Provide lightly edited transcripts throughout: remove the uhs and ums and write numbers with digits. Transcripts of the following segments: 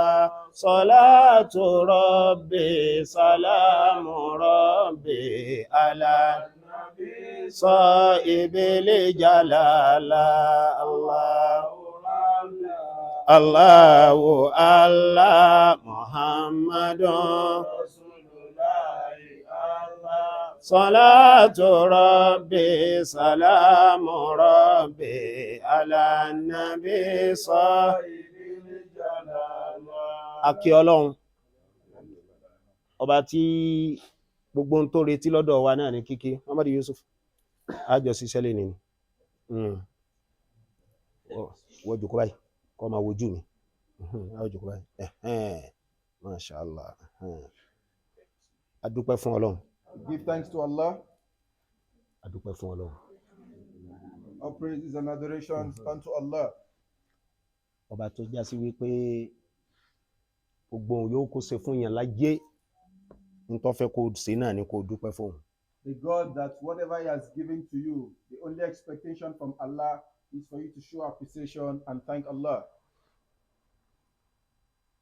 Allah. Salatu Rabbi, salamu Rabbi, ala sahibil jalala. Allahu Allah Muhammadun Salatu Rabbi, salamu Rabbi, ala nabi sahibil jalala. Akí Ọlọ́run, ọba tí gbogbo ń tó retí lọ́dọ̀ wa náà ní kíkí. Muhammad Yusuf, àjọ ṣiṣẹ́ lè nìyí. Wọ́n jùkú báyìí, kọ́ máa wojú mi. Wọ́n jùkú báyìí. Masha Allah. A dúpẹ́ fún Ọlọ́run. Give thanks to Allah. A dúpẹ́ fún Ọlọ́run. All praises and adorations unto Allah. Ọba tó já sí wípé gbogbo ohun yóò kó ṣe fún yàn láyé, ń tó fẹ́ kó ṣe náà ni kó dúpẹ́ fún. The God that whatever He has given to you, the only expectation from Allah is for you to show appreciation and thank Allah.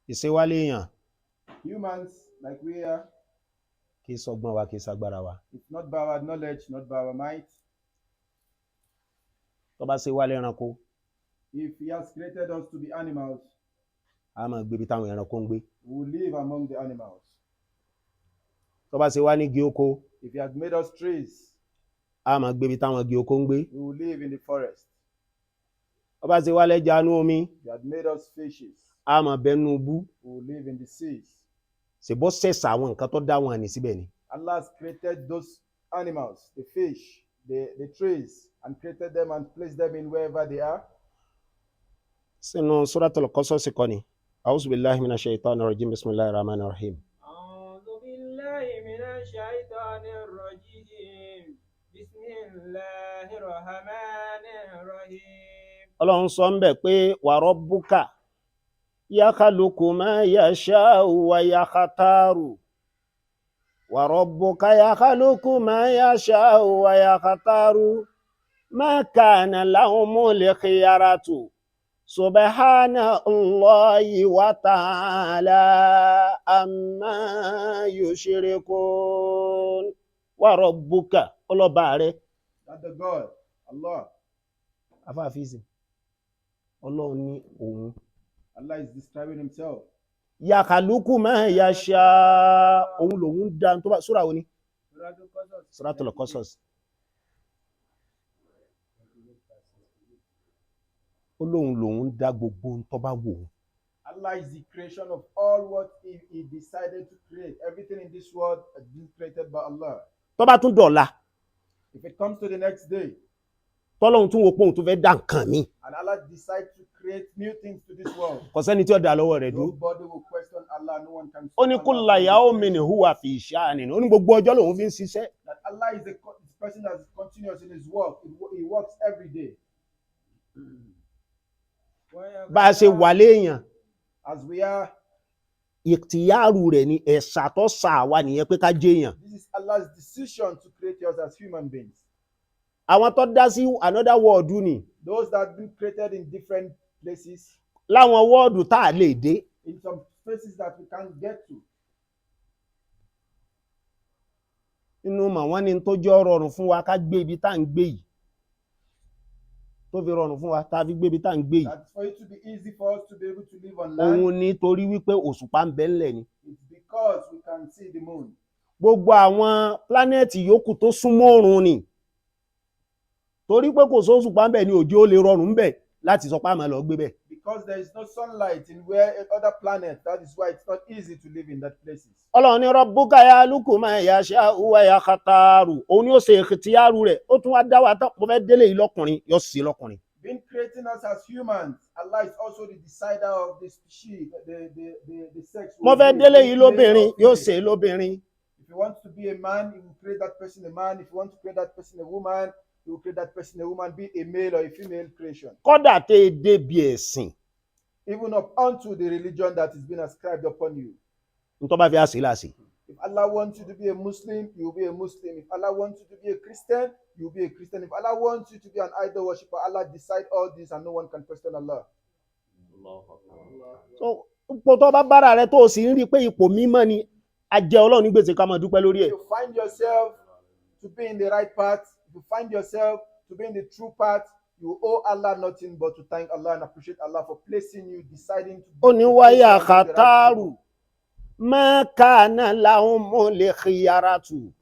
Ìṣewálé yàn Humans, like we are, kì í sọgbọ́n wa, kì í ṣagbára wa. it's not by our knowledge, not by our might. Tó bá ṣe wálé ẹranko, If He has created us to be animals, a máa gbé ibi táwọn ẹranko ń gbé. we will live among the animals. Tó bá ṣe wá ní igi oko, If He has made us trees, a máa gbé ibi táwọn igi oko ń gbé. we will live in the forest. Tó bá ṣe wá lẹ́ja inú omi, If He had made us fishes, a máa bẹ nínú ibú. we will live in the seas. Ṣèbọ́ sẹ̀sà àwọn nǹkan tó dá wọn ní síbẹ̀ ni. Allah has created those animals, the fish, the trees, and created them and placed them in wherever they are. Sínú Suratul Qasas kọ́ ni. A'udhu billahi minash shaitanir rajim, bismillahir rahmanir rahim. أعوذ بالله من الشيطان الرجيم بسم الله الرحمن الرحيم. Ọlọ́run sọ ń bẹ̀ pé wa rabbuka yakhluqu ma yasha'u wa yakhtaru. Wa rabbuka yakhluqu ma yasha'u wa yakhtaru. Ma kana lahumul khiyaratu. Subhanallahi wa ta'ala amma yushrikun. Wa rabbuka, ọlọ́ba rẹ̀. That the God, Allah. Afáàfíìsì. Ọlọ́run ní òun. Allah is describing Himself. Yakhluqu ma yasha. Òun lòun dá tó bá súra wo ni? Suratul Qasas. Ọlọ́run lòun dá gbogbo ohun tó bá wù ú. Allah is the creation of all what He decided to create. Everything in this world has been created by Allah. Tó bá tún dọ̀la, If it comes to the next day, tọ́lọ́run tún wo pé òun tún fẹ́ dá nǹkan mi. and Allah decides to create new things to this world, Kò sẹ́ni tí ó dá lọ́wọ́ rẹ̀ dúró. nobody will question Allah. No one can. Ó ní kulla yawmin huwa fi sha'nin. Ó ní gbogbo ọjọ́ lòun fi ń ṣiṣẹ́. That Allah is the person that is continuous in His work. He works every day. Bá a ṣe wà léèyàn, As we are, ìtìyàrú rẹ̀ ni ẹ̀sà tó sà wá nìyẹn pé ká jẹ́yàn. this is Allah's decision to create us as human beings. Àwọn tó dá sí another world ni. Those that have been created in different places, Láwọn wọ́ọ̀dù tá a lè dé. in some places that we can't get to. Inú mà wọ́n ní tó jẹ́ rọrùn fún wa ká gbé ibi tá à ń gbé yìí. Tó fi rọrùn fún wa tá a fi gbé ibi tá à ń gbé yìí. That's for it to be easy for us to be able to live on land. Òun ni torí wípé òṣùpá ń bẹ ńlẹ̀ ni. It's because we can see the moon. Gbogbo àwọn pílánẹ̀tì yòókù tó súnmọ́ oòrùn ni. Torí pé kò sóṣùpá ń bẹ ni òjò ó lè rọrùn ń bẹ láti sọ pé a máa lọ gbé bẹ̀. Because there is no sunlight in other planets. That is why it's not easy to live in that places. Ọlọ́run ní Rabbuka yakhluqu ma yasha'u wa yakhtaru. Òun ni ó ṣe ìkhtiyaru rẹ̀. Ó tún wá dá wa tán. Mo fẹ́ délé yìí lọ́kùnrin, yóò sí lọ́kùnrin. Being creating us as humans, Allah is also the decider of the species, the sex. Mo fẹ́ délé yìí lóbìnrin, yóò ṣe lóbìnrin. If he wants to be a man, he will create that person a man. If he wants to create that person a woman, he will create that person a woman, be a male or a female creation. Kódà tẹ́ ẹ débi ẹ̀sìn. Even up unto the religion that is being ascribed upon you. N tó bá fi àṣì láṣì. If Allah wants you to be a Muslim, you will be a Muslim. If Allah wants you to be a Christian, you will be a Christian. If Allah wants you to be an idol worshipper, Allah decide all this and no one can question Allah. So ipò tó bá bára rẹ tó o sì ń rí i pé ipò mímọ́ ni a jẹ Ọlọ́run ní gbèsè ká máa dúpẹ́ lórí If ẹ̀. you find yourself to be in the right path, if you find yourself to be in the true path, you owe Allah nothing but to thank Allah and appreciate Allah for placing you, deciding to ó ní to place wáyà you among the right kàtàrù people. má kàánà làwọn mọ̀ lè khiyara tù.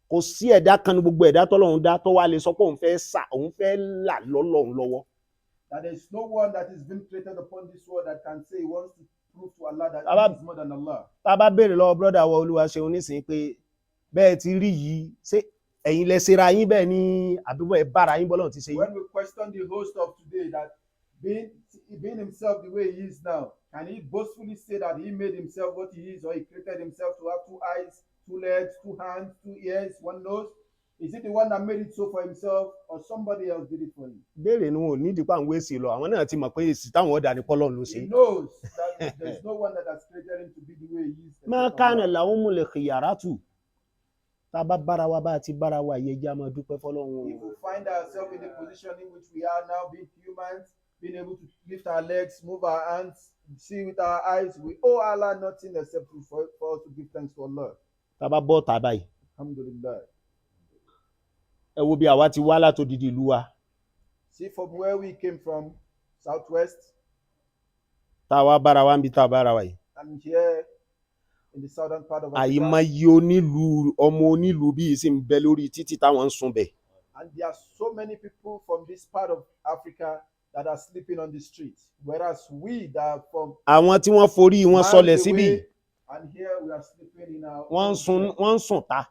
Kò sí ẹ̀dá kan ní gbogbo ẹ̀dá tọ́lọ́run dá tó wá lè sọ pé òun fẹ́ là lọ́lọ́run lọ́wọ́. That there is no one that is being created upon this world that can say he wants to prove to Allah that Abba- he is more than Allah. Tá a bá béèrè lọ́wọ́ brọ́dà wa Olúwaṣeun nísìnyí pé bẹ́ẹ̀ ti rí yìí ṣé ẹ̀yin lẹ ṣera yín bẹ́ẹ̀ ni àbíbọ̀ ẹ̀ bára yín bọ́lọ́run ti ṣe yín. When we question the host of today that being himself the way he is now, can he boastfully say that he made himself what he is, or he created himself to have 2 eyes, 2 legs, 2 hands, 2 ears, 1 nose? Is it the one that made it so for himself, or somebody else did it for him? Béèrè ni wọn ò nídìí pa àwọn èsì lọ àwọn náà ti mọ̀ pé èsì táwọn ọ̀dà ní pọ́lọ́run ló ṣe. He knows that there's no one that has created him to be the way he is. Má except kàánà Allah. làwọn mọ̀ lè khiyara tù. Tá a bá bára wa bá a ti bára wa yẹ jẹ́ a máa dúpẹ́ fọ́lọ́run. If we find ourselves in the position in which we are now, being humans, being able to lift our legs, move our hands, see with our eyes, we owe Allah nothing except for us to give thanks to Allah. Tá a bá bọ́ ọ̀tá báyìí Alhamdulillah. ẹ wo bí àwa ti wá látòdìdí ìlú wa See from where we came from, southwest, tá a wá bára wa ń bi tá a bára wa yìí. and here in the southern part of Africa. Àìmọye onílùú ọmọ onílùú bíi sì ń bẹ lórí títì táwọn ń sùn bẹ̀. And there are so many people from this part of Africa that are sleeping on the streets, whereas we that are from Àwọn tí wọ́n forí wọn miles sọlẹ̀ away, síbí and here we are sleeping in our wọ́n ń own bed. sùn ta.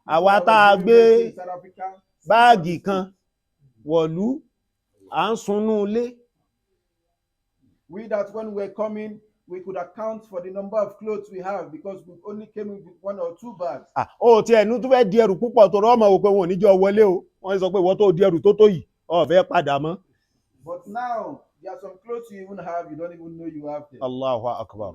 People Àwa that tá a were gbé doing in South Africa, sleep on the báàgì street. kan wọ̀lú à ń sunú ilé. We that when we were coming, we could account for the number of clothes we have because we only came in with 1 or 2 bags. Ó ti ẹnu tó fẹ́ di ẹrù púpọ̀ tó rọ́ ọmọ wò pé wọn ò ní jọ wọlé o. Wọ́n sọ pé ìwọ tó di ẹrù tó yìí ò fẹ́ padà mọ́. But now, there are some clothes you even have, you don't even know you have them. Allahu akbar.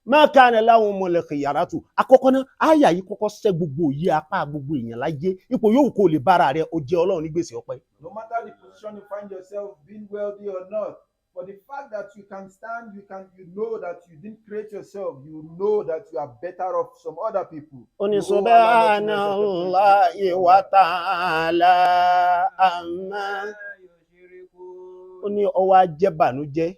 Má kàánà láwọn mọ̀ lè khiyara tù. Àkọ́kọ́ náà àyà yìí kọ́kọ́ ṣẹ́ gbogbo òye apá gbogbo èèyàn láyé. Ipò yóò kó lè bára rẹ̀ ó jẹ́ Ọlọ́run ní gbèsè ọpẹ́. No matter the position you find yourself, being wealthy or not, for the fact that you can stand, you know that you didn't create yourself, you know that you are better off some other people. Ó ní You owe Allah nothing subhanallahi wa ta'ala amma. Ó ní ọwọ́ ajẹ́bànújẹ́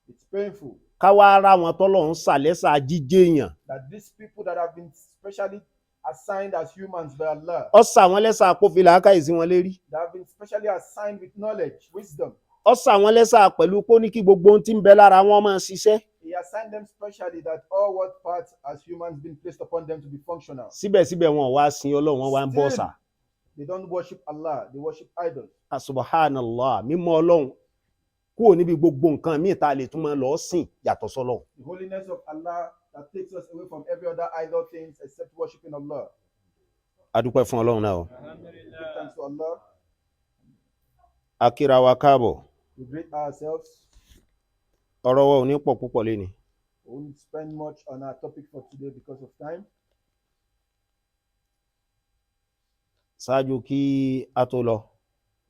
It's painful káwá ara wọn tọ́lọ́run sàlẹ́sà jíjẹ́ èèyàn. that these people that have been specially assigned as humans by Allah, Ó sà wọ́n lẹ́sà àpòfìlà káyìsí wọn lérí. that have been specially assigned with knowledge, wisdom. Ó sà wọ́n lẹ́sà pẹ̀lú pé ó ní kí gbogbo ohun tí ń bẹ lára wọn máa ṣiṣẹ́. He assigned them specially that all what parts as humans been placed upon them to be functional. Síbẹ̀síbẹ̀ wọn ò wá sin Ọlọ́run wọn wá ń bọ̀ sà. They don't worship Allah, they worship idols. Subhanallah mímọ́ Ọlọ́run kúrò níbi gbogbo nǹkan míì tá a lè tún máa lọ sìn yàtọ̀ sọ́lọ́run. The holiness of Allah that takes us away from every other idol things except worshiping Allah. A dúpẹ́ fún Ọlọ́run náà o. Give thanks to Allah. A kíra wa káàbọ̀. We greet ourselves. Ọ̀rọ̀ wa ò ní pọ̀ púpọ̀ lénìí. We won't spend much on our topic for today because of time. Ṣáájú kí a tó lọ.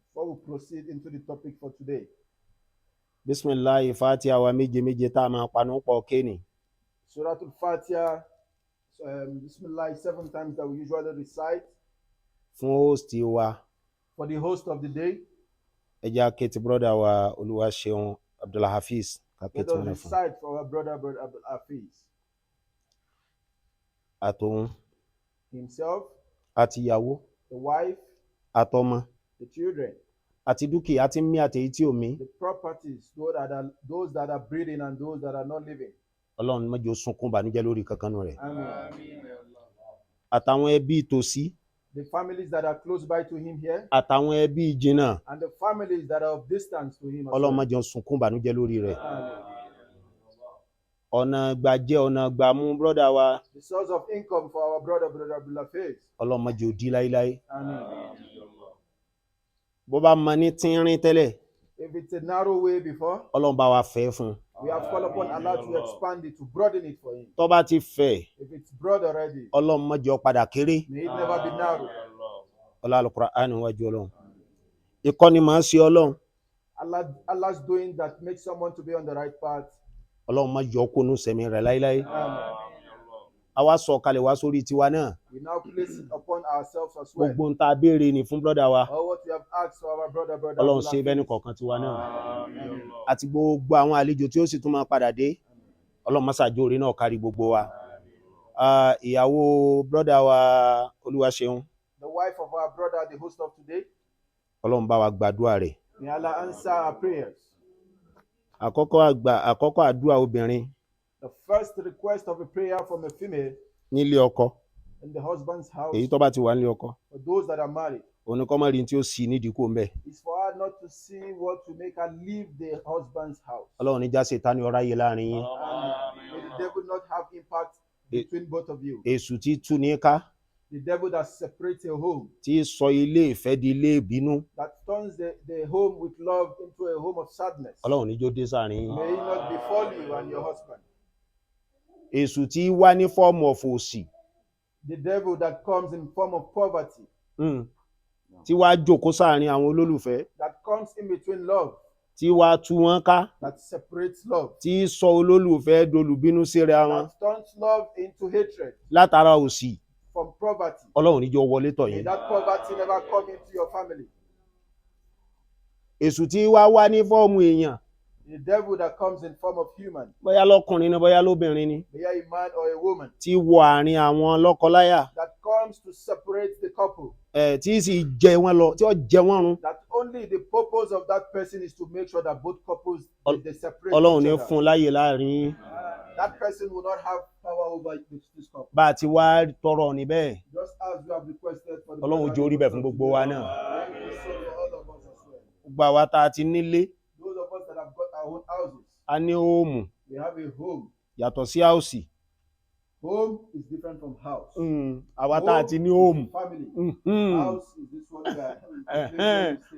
Before we proceed into the topic for today, Bismillahi Fatiha wa méje méje tá a máa panú pọ̀ kéènì. Surah Al-Fatiha, Bismillah 7 times that we usually recite. Fún hóòstì wa, For the host of the day, ẹ jẹ́ akéètì brọ́dà wa Olúwaṣeun Abdulhafiz let akéètì us wọn fún. recite for our brother Abdul Hafiz. Àtòun, Himself, àtìyàwó, the wife, àtọmọ, the children, àti dúkìá tí ń mí àtèyí tí ò mí. the properties, those that are breathing and those that are not living. Ọlọ́run má jẹ́ ó sunkún bànújẹ́ lórí kankan nù rẹ̀. Amen. Àtàwọn ẹbí tòsí, The families that are close by to him here, àtàwọn ẹbí jìnnà, and the families that are of distance to him. as Ọlọ́run má well. jẹ́ ó sunkún bànújẹ́ lórí rẹ̀. Amen. Ọ̀nà gbàjẹ́ ọ̀nà gbàmú brọ́dà wa, The source of income for our brother Abdul Hafiz. Ọlọ́run má jẹ́ ó dí láíláí. Amen. Bó bá mọ ní tínrín tẹ́lẹ̀, If it's a narrow way before, Ọlọ́run bá wa fẹ́ fún un. we have called upon Allah to expand it, to broaden it for him. Tó bá ti fẹ́, If it's broad already, Ọlọ́run má jẹ́ ó padà kéré. may it never be narrow. Ọlá Al-Qur'an wájú Ọlọ́run. Ìkọ́ni máa ń ṣe Ọlọ́run. Allah's doing that makes someone to be on the right path. Ọlọ́run má yọ kó nú sẹ̀mí rẹ̀ láíláí. Amen. A wá sọ kalẹ̀ wá sórí tiwa náà. We now place it upon ourselves as well. Gbogbo ń ta béèrè ni fún brọ́dà wa. All what we have asked for our brother. Ọlọ́run ṣe bẹ́ẹ̀ ní kọ̀ọ̀kan tiwa náà. Àti gbogbo àwọn àlejò tí ó sì tún máa padà dé. Ọlọ́run má ṣàjò orí náà kárí gbogbo wa. Ìyàwó brọ́dà wa Olúwaṣeun. The wife of our brother, the host of today. Ọlọ́run bá wa gbàdúrà rẹ̀. May Allah answer our prayers. Àkọ́kọ́ àdúrà obìnrin The first request of a prayer from a female nílé ọkọ, in the husband's house, èyí tó bá ti wà nílé ọkọ, for those that are married, òun ni kọ́ mọ́ rí tí ó sì nídìí kó ń bẹ̀. is for her not to see what will make her leave the husband's house. Ọlọ́run ní já Sátánì ó ráyè láàrin yín. May the devil not have impact between both of you. Èṣù tí tú ní ká, The devil that separates a home, tí sọ ilé ìfẹ́ di ilé ìbínú. that turns the home with love into a home of sadness. Ọlọ́run ní jó dé sáàrin yín. May it not befall you and your husband. Èṣù tí wá ní fọ́ọ̀mù ọ̀fọ̀ òsì, The devil that comes in form of poverty, tí wá jókòó sáàrin àwọn olólùfẹ́, that comes in between love, tí wá tú wọn ká, that separates love, tí sọ olólùfẹ́ dolùbínú síra wọn that turns love into hatred látara òsì. from poverty. Ọlọ́run ní jọ wọlé tọ̀ May yín. that poverty never come into your family. Èṣù tí wá ní fọ́ọ̀mù èèyàn, The devil that comes in form of human, bóyá lọ́kùnrin ni bóyá lóbìnrin ni, be it a man or a woman, tí wọ àárín àwọn lọ́kọláya, that comes to separate the couple, tí sì jẹ wọ́n lọ, tí ó jẹ wọ́n run. that only the purpose of that person is to make sure that both couples they separate Ọlọ́run ní each fún other. láyè láàrin. That person will not have power over this couple. Bá a ti wá tọrọ ní bẹ́ẹ̀, Just as you have requested for the Ọlọ́run jó rí bẹ́ẹ̀ fún gbogbo wa náà. Let me say for all of us as well. Gbogbo àwa tá a ti nílé, Those of us that have got our own houses, a ní hóòmù we have a home. yàtọ̀ sí áùsì. Home is different from house. Àwa tá a ti ní Home hóòmù. is family. House is this one that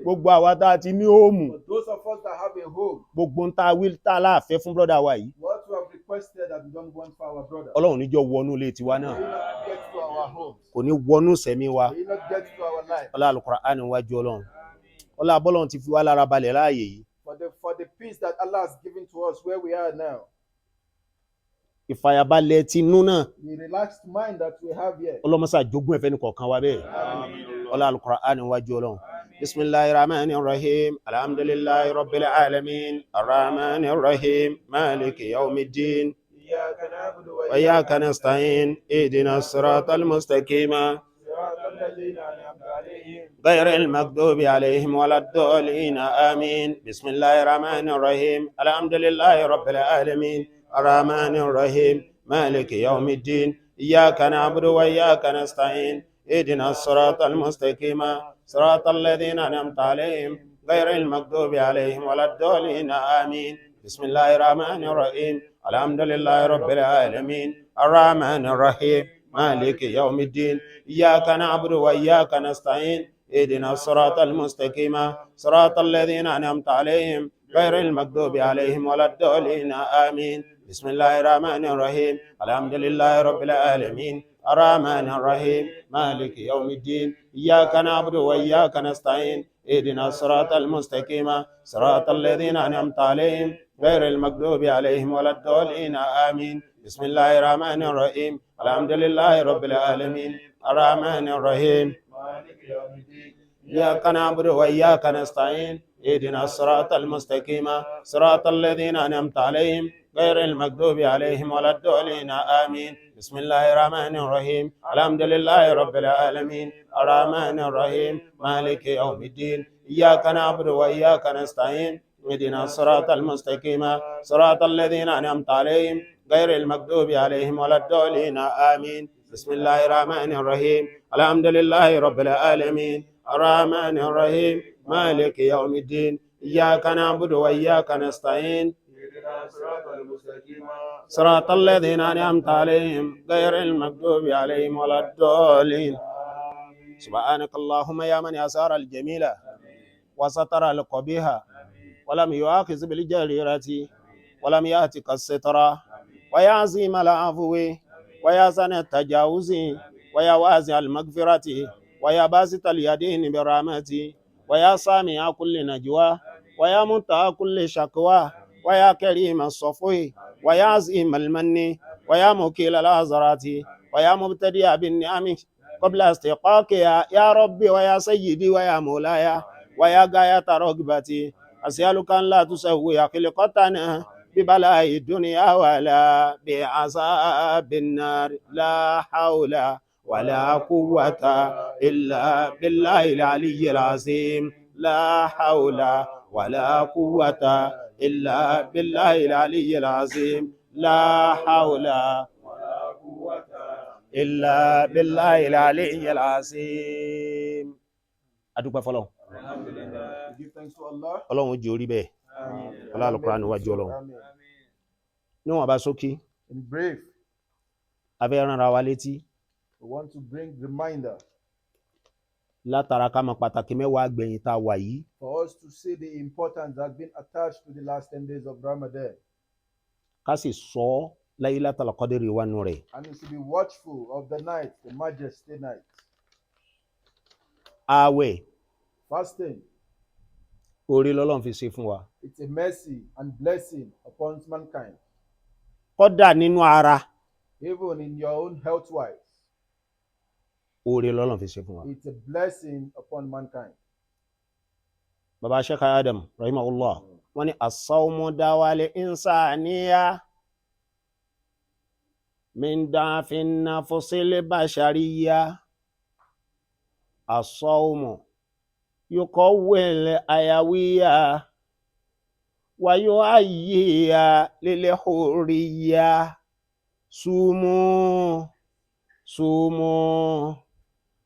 Gbogbo àwa tá a ti ní hóòmù, But those of us that have a home, gbogbo ń ta wí tá a láàfẹ́ fún brọ́dà wa yìí, what we have requested that we don't want for our brother, Ọlọ́run níjọ́ wọnú ilé tiwa may náà, it not get to our homes. kò ní wọnú sẹ̀mí wa. May it not get to our life. Ọlá Al-Qur'an wájú Ọlọ́run. Ọlá Bọ́lọ́run ti fi wá lára balẹ̀ láàyè yìí. For the peace that Allah has given to us where we are now, Ìfàyàbalẹ̀ tinú náà, the relaxed mind that we have here. ọlọ́mọsá jogún ẹ̀fẹ́ nìkọ̀ọ̀kan wa bẹ́ẹ̀. Ọlá Al-Qur'an wájú Ọlọ́run. Bismillahir Rahmanir Rahim. Alhamdulillahi Rabbil Alamin. Ar-Rahmanir Rahim. Maliki Yawmiddin. إياك نعبد وإياك نستعين. اهدنا الصراط المستقيم. صراط الذين أنعمت عليهم غير المغضوب عليهم ولا الضالين آمين. بسم الله الرحمن الرحيم. الحمد لله رب العالمين. الرحمن الرحيم. مالك يوم الدين. إياك نعبد وإياك نستعين. اهدنا الصراط المستقيم. صراط الذين أنعمت عليهم غير المغضوب عليهم ولا الضالين آمين. بسم الله الرحمن الرحيم. الحمد لله رب العالمين. الرحمن الرحيم. مالك يوم الدين. إياك نعبد وإياك نستعين. اهدنا الصراط المستقيم. صراط الذين أنعمت عليهم غير المغضوب عليهم ولا الضالين آمين. بسم الله الرحمن الرحيم. الحمد لله رب العالمين. الرحمن الرحيم. مالك يوم الدين. إياك نعبد وإياك نستعين. اهدنا الصراط المستقيم. صراط الذين أنعمت عليهم غير المغضوب عليهم ولا الضالين آمين. بسم الله الرحمن الرحيم. الحمد لله رب العالمين. الرحمن الرحيم. مالك يوم الدين. إياك نعبد وإياك نستعين. اهدنا الصراط المستقيم. صراط الذين أنعمت عليهم غير المغضوب عليهم ولا الضالين آمين. بسم الله الرحمن الرحيم. الحمد لله رب العالمين. الرحمن الرحيم. مالك يوم الدين. إياك نعبد وإياك نستعين. اهدنا الصراط المستقيم. صراط الذين أنعمت عليهم غير المغضوب عليهم ولا الضالين آمين. بسم الله الرحمن الرحيم. الحمد لله رب العالمين. الرحمن الرحيم. مالك يوم الدين. إياك نعبد وإياك نستعين. اهدنا الصراط المستقيم. صراط الذين أنعمت عليهم غير المغضوب عليهم ولا الضالين. سبحانك اللهم يا من يسار الجميلة وستر القبيحة ولم يؤاخذ بالجريرة ولم يأتك الستر ويا عظيم العفو ويا سن التجاوز ويا واسع المغفرة ويا باسط اليدين برحمتي ويا سامع كل نجوى ويا منتهى كل شكوى ويا كريم الصفو ويا عظيم المن ويا مكيل العذرات ويا مبتدئ بالنعم قبل استحقاقها يا ربي ويا سيدي ويا مولاي ويا غاية رغبتي أسألك أن لا تسوي خلقتنا ببلاء الدنيا ولا بعذاب النار لا حول ولا قوة إلا بالله العلي العظيم لا حول ولا قوة إلا بالله العلي العظيم لا حول ولا قوة إلا بالله العلي العظيم adúpẹ́ fọ́lọ́run Alhamdulillah. Give thanks to Allah. Ọlọ́run jẹ́ orí bẹ́ẹ̀ ọlá Al-Qur'an níwájú Ọlọ́run Amen. níwọ̀n bá ṣókí In brief, a fẹ́ rán ara wa létí we want to bring reminder látara ká mọ̀ pàtàkì mẹ́wàá gbẹ̀yìn tá a wà yìí for us to see the importance that has been attached to the last 10 days of Ramadan. ká sì sọ Laylatul Qadri wà nù rẹ̀. And we should be watchful of the night, the majesty night. Ààwẹ̀ Fasting, oore lọ́lọ́run fi ṣe fún wa. it's a mercy and blessing upon mankind. Kódà nínú ara Even in your own health-wise, oore lọ́lọ́run fi ṣe fún wa. it's a blessing upon mankind. Baba Sheikh Adam rahimahullah wọ́n ní as-sawmu dawal insaniya min da'fin nafsil bashariyya as-sawmu yuqawwil ayawiyya wa yu'ayyiya lil hurriyya sumu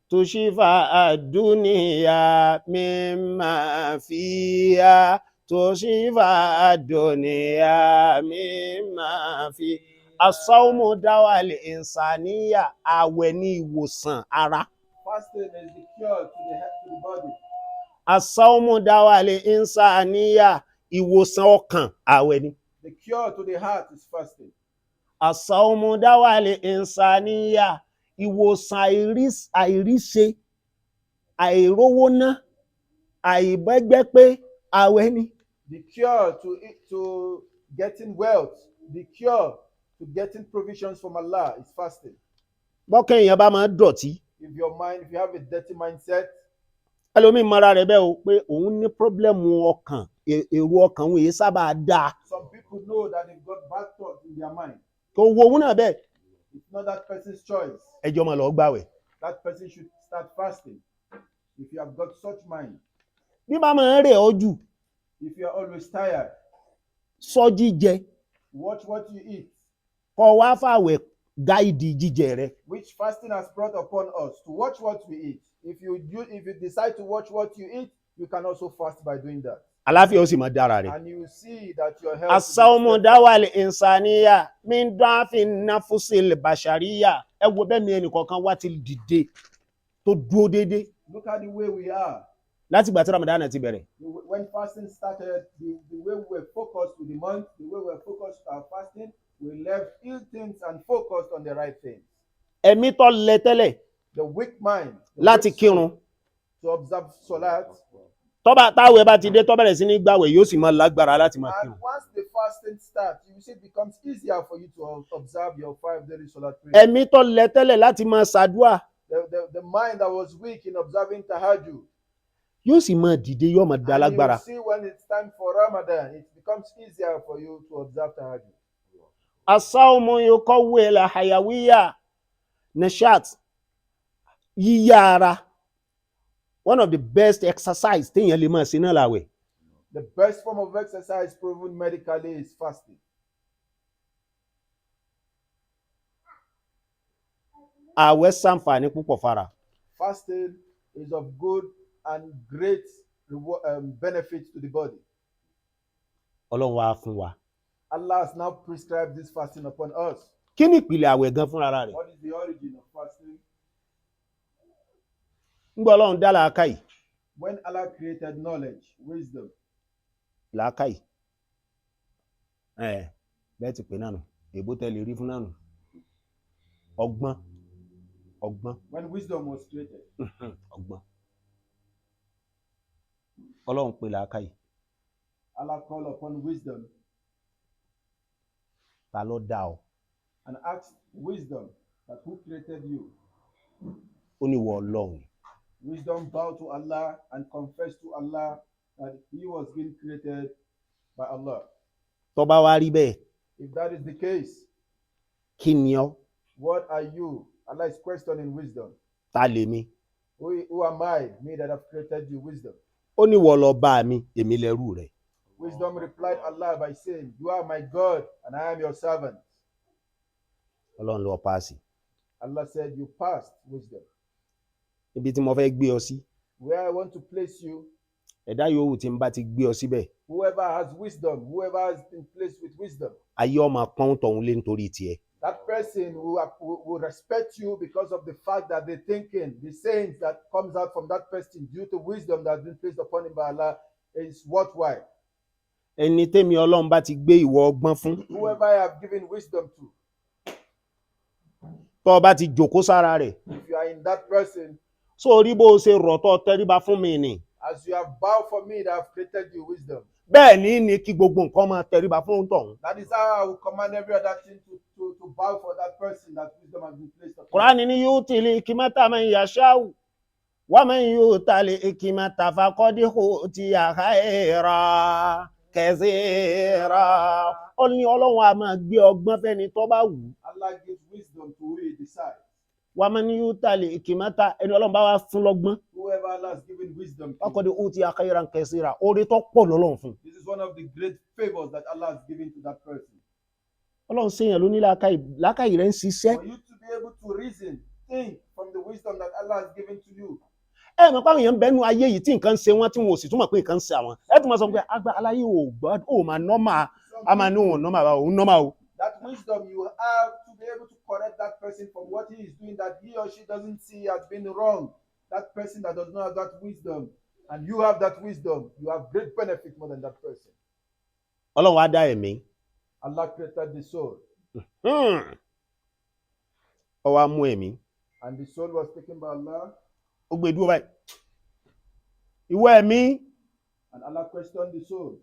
tushifa ad-dunya mimma fiha tushifa ad-dunya mimma fi as-sawmu dawal insaniya àwẹ̀ ní ìwòsàn ara. Fasting is the cure to the body. As-sawmu dawal insaniya ìwòsàn ọkàn àwẹ̀ ni. The cure to the heart is fasting. As-sawmu dawal insaniya ìwòsàn àìríṣe àìrówóná àìbẹ́gbẹ́ pé àwẹ̀ ni. The cure to getting wealth, the cure to getting provisions from Allah is fasting. Bọ́kàn èèyàn bá máa dọ̀tí If you have a dirty mindset, ẹlòmíín mara rẹ̀ bẹ́ẹ̀ o pé òun ní pọ́blẹ́mù ọkàn èrò ọkàn òun èyí sábà dáa some people know that they've got bad thoughts in their mind. kò wo òun náà bẹ́ẹ̀ It's not that person's choice. ẹjọ́ máa lọ gbàwẹ̀. That person should start fasting. If you have got such mind, Bí bá máa ń rẹ̀ ọ́ jù if you are always tired, sọ jíjẹ watch what you eat. kó wá fàwẹ̀ gáìdì jíjẹ rẹ̀. Which fasting has brought upon us to watch what we eat. If you decide to watch what you eat, you can also fast by doing that. Àlàáfíà ó sì máa dára rẹ̀. And you will see that your health. As-sawmu dawal insaniya min da'fin nafsil bashariyya ẹ wo bẹ́ẹ̀ ni ẹnìkọ̀ọ̀kan wá ti dìde tó dúró déédéé Look at the way we are. láti ìgbà tí Ramadan ti bẹ̀rẹ̀. When fasting started, the way we were focused with the month, the way we were focused on our fasting, we left ill things and focused on the right things. Ẹ̀mí tó lẹ tẹ́lẹ̀ The weak mind, láti kírun to observe salat. táwẹ̀ bá ti dé tó bẹ̀rẹ̀ sí ní gbàwẹ̀ yóò sì máa lágbára láti máa And kírun. once the fasting starts, you see it becomes easier for you to observe your 5 daily salat prayer. Ẹ̀mí tó lẹ tẹ́lẹ̀ láti máa ṣàdúà The mind that was weak in observing tahajjud, yóò sì máa dìde yóò máa dá and you lágbára. see when it's time for Ramadan, it becomes easier for you to observe tahajjud. As-sawmu yuqawwil hayawiyya nashat yíyá ara one of the best exercise téèyàn lè máa ṣe náà làwẹ̀. The best form of exercise proven medically is fasting. Àwẹ̀ ṣàǹfààní púpọ̀ fara. Fasting is of good and great benefit to the body. Ọlọ́run wá fún wa. Allah has now prescribed this fasting upon us. Kí ni ìpìlẹ̀ àwẹ̀ gan fúnra rẹ̀? What is the origin of fasting? Ńgbà Ọlọ́run dá làákàyè. When Allah created knowledge, wisdom, Làákàyè. Bẹ́ẹ̀ ti pè náà nù. Èbó tẹ́lẹ̀ rí fún náà nù. Ọgbọ́n. when wisdom was created, Ọgbọ́n. Ọlọ́run pè làákàyè. Allah called upon wisdom Ta ló dá ọ? and asked wisdom that who created you? Ó ní ìwọ Ọlọ́run. Wisdom bowed to Allah and confessed to Allah that he was being created by Allah. Tó bá wá rí bẹ́ẹ̀, If that is the case, kí ni ọ́? what are you? Allah is questioning wisdom. Ta lèmi? Who am I? Me that have created you, wisdom. Ó ní ìwọ lọba mi, èmi lẹrú rẹ̀. Wisdom replied Allah by saying, you are my God and I am your servant. Ọlọ́run ló paasi. Allah said, you passed, wisdom. Ibi tí mo fẹ́ gbé ọ sí, Where I want to place you, ẹ̀dá yòówù tí n bá ti gbé ọ síbẹ̀, whoever has wisdom, whoever has been placed with wisdom, ayé ọmọ pọ́n tọ̀hún lé nítorí tiẹ̀. that person will respect you because of the fact that the thinking, the sayings that comes out from that person due to wisdom that has been placed upon him by Allah is worthwhile. Ẹni tẹ́mi Ọlọ́run bá ti gbé ìwọ ọgbọ́n fún, Whoever I have given wisdom to, tó o bá ti jòkó sára rẹ̀, if you are in that person, sórí bó o ṣe rọ̀ tó tẹríba fún mi ni. as you have bowed for me that I have created you wisdom, Bẹ́ẹ̀ ni kí gbogbo nǹkan máa tẹríba fún tọ̀hún. that is how I will command every other thing to bow for that person that wisdom has been placed upon. Kùránì ní yu'til hikmata man yasha'u wa man yu'tal hikmata faqad utiya khayran kaseera. Ó ní Ọlọ́run a máa gbé ọgbọ́n fẹ́ni tó bá wù. Allah gives wisdom to who he decides. Wa man yu'tal hikmata, ẹni Ọlọ́run bá wá fún lọ́gbọ́n, Whoever Allah has given wisdom to, faqad utiya khayran kaseera. Oore tó pọ̀ lọ́lọ́run fún. this is one of the great favors that Allah has given to that person. Ọlọ́run ṣèyàn ló ní làákàyè rẹ̀ ń ṣiṣẹ́. For you to be able to reason, think from the wisdom that Allah has given to you. Ẹ mọ̀ páwọn èèyàn bẹ́nu ayé yìí tí nǹkan ń ṣe wọ́n tí wọn ò sì túmọ̀ pé nǹkan ń ṣe àwọn. Ẹ tún máa sọ pé àgbà aláyé ò gbọ́ ò máa nọ́mà, a máa ní òun nọ́mà òun nọ́mà o. That wisdom you have to be able to correct that person from what he is doing that he or she doesn't see as being wrong. That person that does not have that wisdom, and you have that wisdom, you have great benefit more than that person. Ọlọ́run á dá ẹ̀mí. Allah created the soul, Ó wá mú ẹ̀mí. and the soul was taken by Allah, Ó gbé dúró báyìí. Ìwọ ẹ̀mí, and Allah questioned the soul.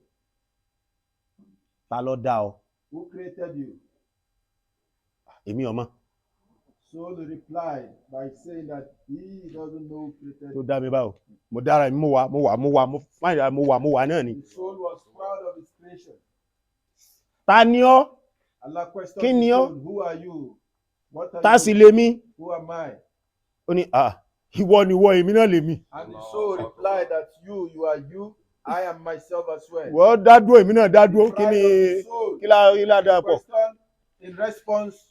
ta ló dá ọ? Who created you? Èmi ò mọ̀. Soul replied by saying that he doesn't know who created Tó you. dá mi báwo? Mo dára mi, mo wà náà ni. The soul was proud of its creation. Ta ni ọ́? Allah questioned Kí ni the ọ́? soul, who are you? What are Ta sì you? lèmi? Who am I? Ó ní ìwọ ni ìwọ, èmi náà lèmi. And the soul replied that you are you, I am myself as well. Wọ́n dá dúró, èmi náà dá dúró. The pride of the soul, Kí la dá the pọ̀? question in response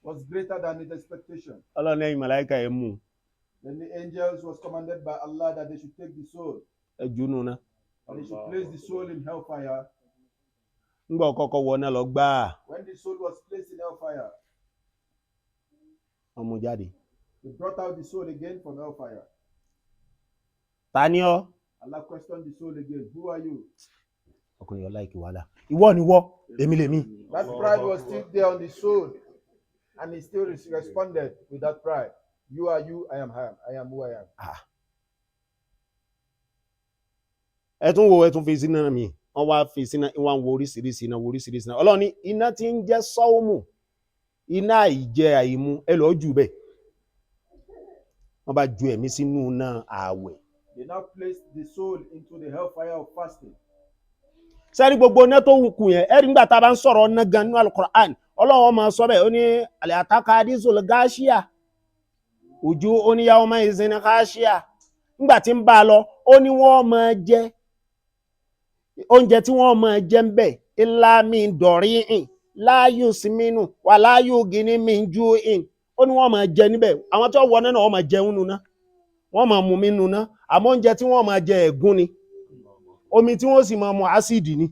was greater than its expectation. Ọlọ́run lẹ́yìn màláíkà ẹ̀ mú. Then the angels was commanded by Allah that they should take the soul, Ẹ jùnú ná. and they should place the soul in hellfire. Ńgbà kọ́kọ́ wọ náà lọ gbáà. When the soul was placed in hellfire, Wọ́n mú jáde. they brought out the soul again from hellfire. Ta ni ọ́? Allah questioned the soul again, who are you? Ọkùnrin ọlá ìkì wàhálà. Ìwọ ni wọ́, èmi lèmi. That pride was still there on the soul, and he still responded with that pride. You are you, I am who I am. Ẹ tún fi sínú mi. Wọ́n wá fi sínú, wọ́n wo oríṣiríṣi náà. Ọlọ́run ní iná tí ń jẹ́ sọ́ọ̀mù, iná àìjẹ àìmu, ẹ lọ́ọ́ jù bẹ́ẹ̀. Wọ́n bá ju ẹ̀mí sínú náà ààwẹ̀. They now placed the soul into the hellfire of fasting. Sẹ́rí gbogbo iná tó kù yẹn, ẹ̀rí nígbà tá a bá ń sọ̀rọ̀ ọ̀nà gan nínú Al-Qur'an, Ọlọ́run máa sọ bẹ́ẹ̀, ó ní al-ataka hadithul ghashiya, wujuhun yawma izin khashiya. Nígbà tí ń bá a lọ, ó ní wọ́n máa jẹ oúnjẹ tí wọ́n máa jẹ ń bẹ̀, illa min dori'in la yusminu wa la yughni min ju'in. Ó ní wọ́n máa jẹ níbẹ̀. Àwọn tí wọ́n wọ náà wọ́n máa jẹun nù náà, wọ́n máa mú mi nù náà, àmọ́ oúnjẹ tí wọ́n máa jẹ ẹ̀gún ni. Omi tí wọ́n sì máa mu ásìdì ni,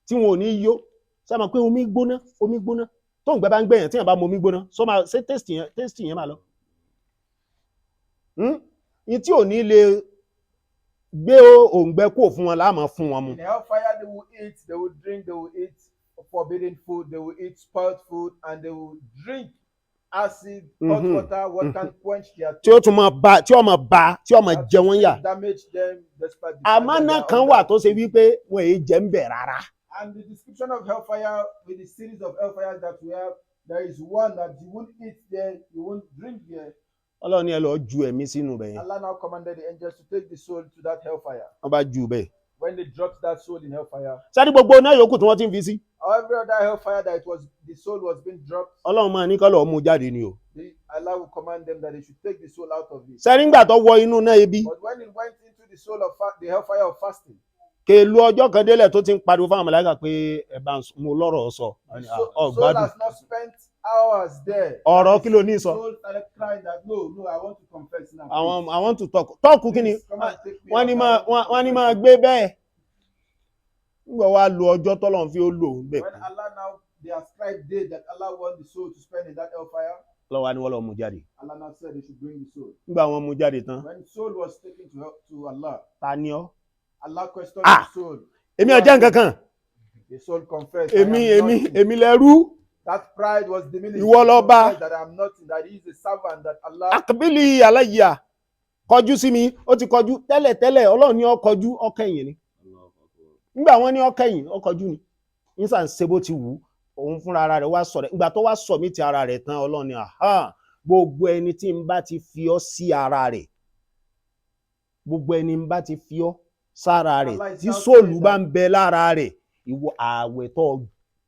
tí wọn ò ní yó. Ṣé mọ̀ pé omi gbóná tó ń gbẹ bá ń gbẹ̀yàn tí yàn bá mu omi gbóná, so máa ṣe tẹ́sítì yẹn máa lọ. Ní tí ò ní lè gbé òǹgbẹ kúrò fún wọn láàmú fún wọn mu. In hellfire they will eat, they will drink, they will eat forbidden food, they will eat spoiled food, and they will drink acid, hot water, what can quench their tí ó tún máa bá tí ó máa jẹ wọ́n yà. damage them despite the Àmánà kan wà tó ṣe wípé wọn èyí jẹ ń bẹ̀ rárá. And the description of hellfire, with the series of hellfire that we have, there is one that you won't eat there, you won't drink there. Ọlọ́run ní ẹ lọ ju ẹ̀mí sínú bẹ̀ yẹn. Allah now commanded the angels to take the soul to that hellfire. Wọ́n bá ju bẹ́ẹ̀. When they dropped that soul in hellfire, Sáré gbogbo náà yòókù tí wọ́n ti ń fi sí. every other hellfire that the soul was being dropped, Ọlọ́run máa ní kọ́ lọ́ọ́ mú jáde ni o. Allah will command them that they should take the soul out of it. Sẹ́rí ńgbà tó wọ inú náà ebi. But when it went into the soul of the hellfire of fasting, Kèlú ọjọ́ kan délẹ̀ tó ti ń pariwo fáwọn màláíkà pé ẹ bá mo lọ́rọ̀ sọ. the soul has not spent hours there. Ọ̀rọ̀ kí ló ní sọ? The soul started crying that no, I want to confess now. I want to talk. Talk kí ni? Please come and take me Wọ́n ní máa gbé bẹ́ẹ̀. Nígbà wá lu ọjọ́ tọ́lọ́run fi ó lò bẹ́ẹ̀. When Allah now, they ascribe day that Allah want the soul to spend in that hellfire, Lọ́wọ́ ni wọ́n lọ mú jáde. Allah now said they should bring the soul. Nígbà wọ́n mú jáde tán. When the soul was taken to Allah, Ta ni ọ́? Allah questioned the soul. Èmi ọ̀jẹ̀ nǹkan kan. The soul confessed. Èmi lẹ́rú. That pride was diminished. Ìwọ lọ bá. That I am nothing, that he is a servant, that Allah. Akbili aláyà. Kọjú sí mi, ó ti kọjú tẹ́lẹ̀ Ọlọ́run ní ó kọjú ọkẹyìn ni. Nígbà wọ́n ní ọkẹyìn ó kọjú ni. Nísà ń ṣe bó ti wù òun fúnra ara rẹ̀ wá sọ̀rọ̀. Ìgbà tó wá sọ mí ti ara rẹ̀ tán Ọlọ́run ní gbogbo ẹni tí ń bá ti fi ọ́ sí ara rẹ̀. Gbogbo ẹni ń bá ti fi ọ́ sára rẹ̀ tí sóòlù bá ń bẹ lára rẹ̀ ìwọ ààwẹ̀ tó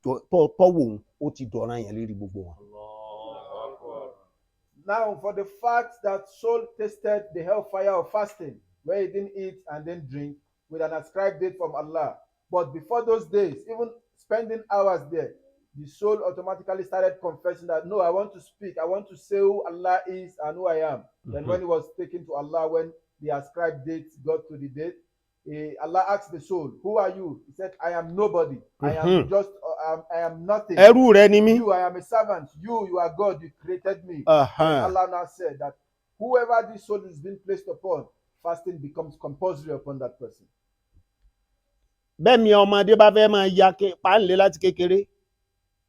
wò ó ti dọ̀ràn yẹn lérí gbogbo wọn. Now for the fact that soul tasted the hellfire of fasting, where he didn't eat and didn't drink, with an ascribed date from Allah. But before those days, even spending hours there, the soul automatically started confessing that no, I want to speak, I want to say who Allah is and who I am. Then when he was taken to Allah, when the ascribed date got to the date, Allah asked the soul, who are you? He said, I am nobody. I am just, I am nothing. Ẹrú rẹ ni mí. You, I am a servant. You are God. You created me. Allah now said that whoever this soul is being placed upon, fasting becomes compulsory upon that person. Bẹ́ẹ̀ mi ọmọdé bá fẹ́ máa ya páńlé láti kékeré.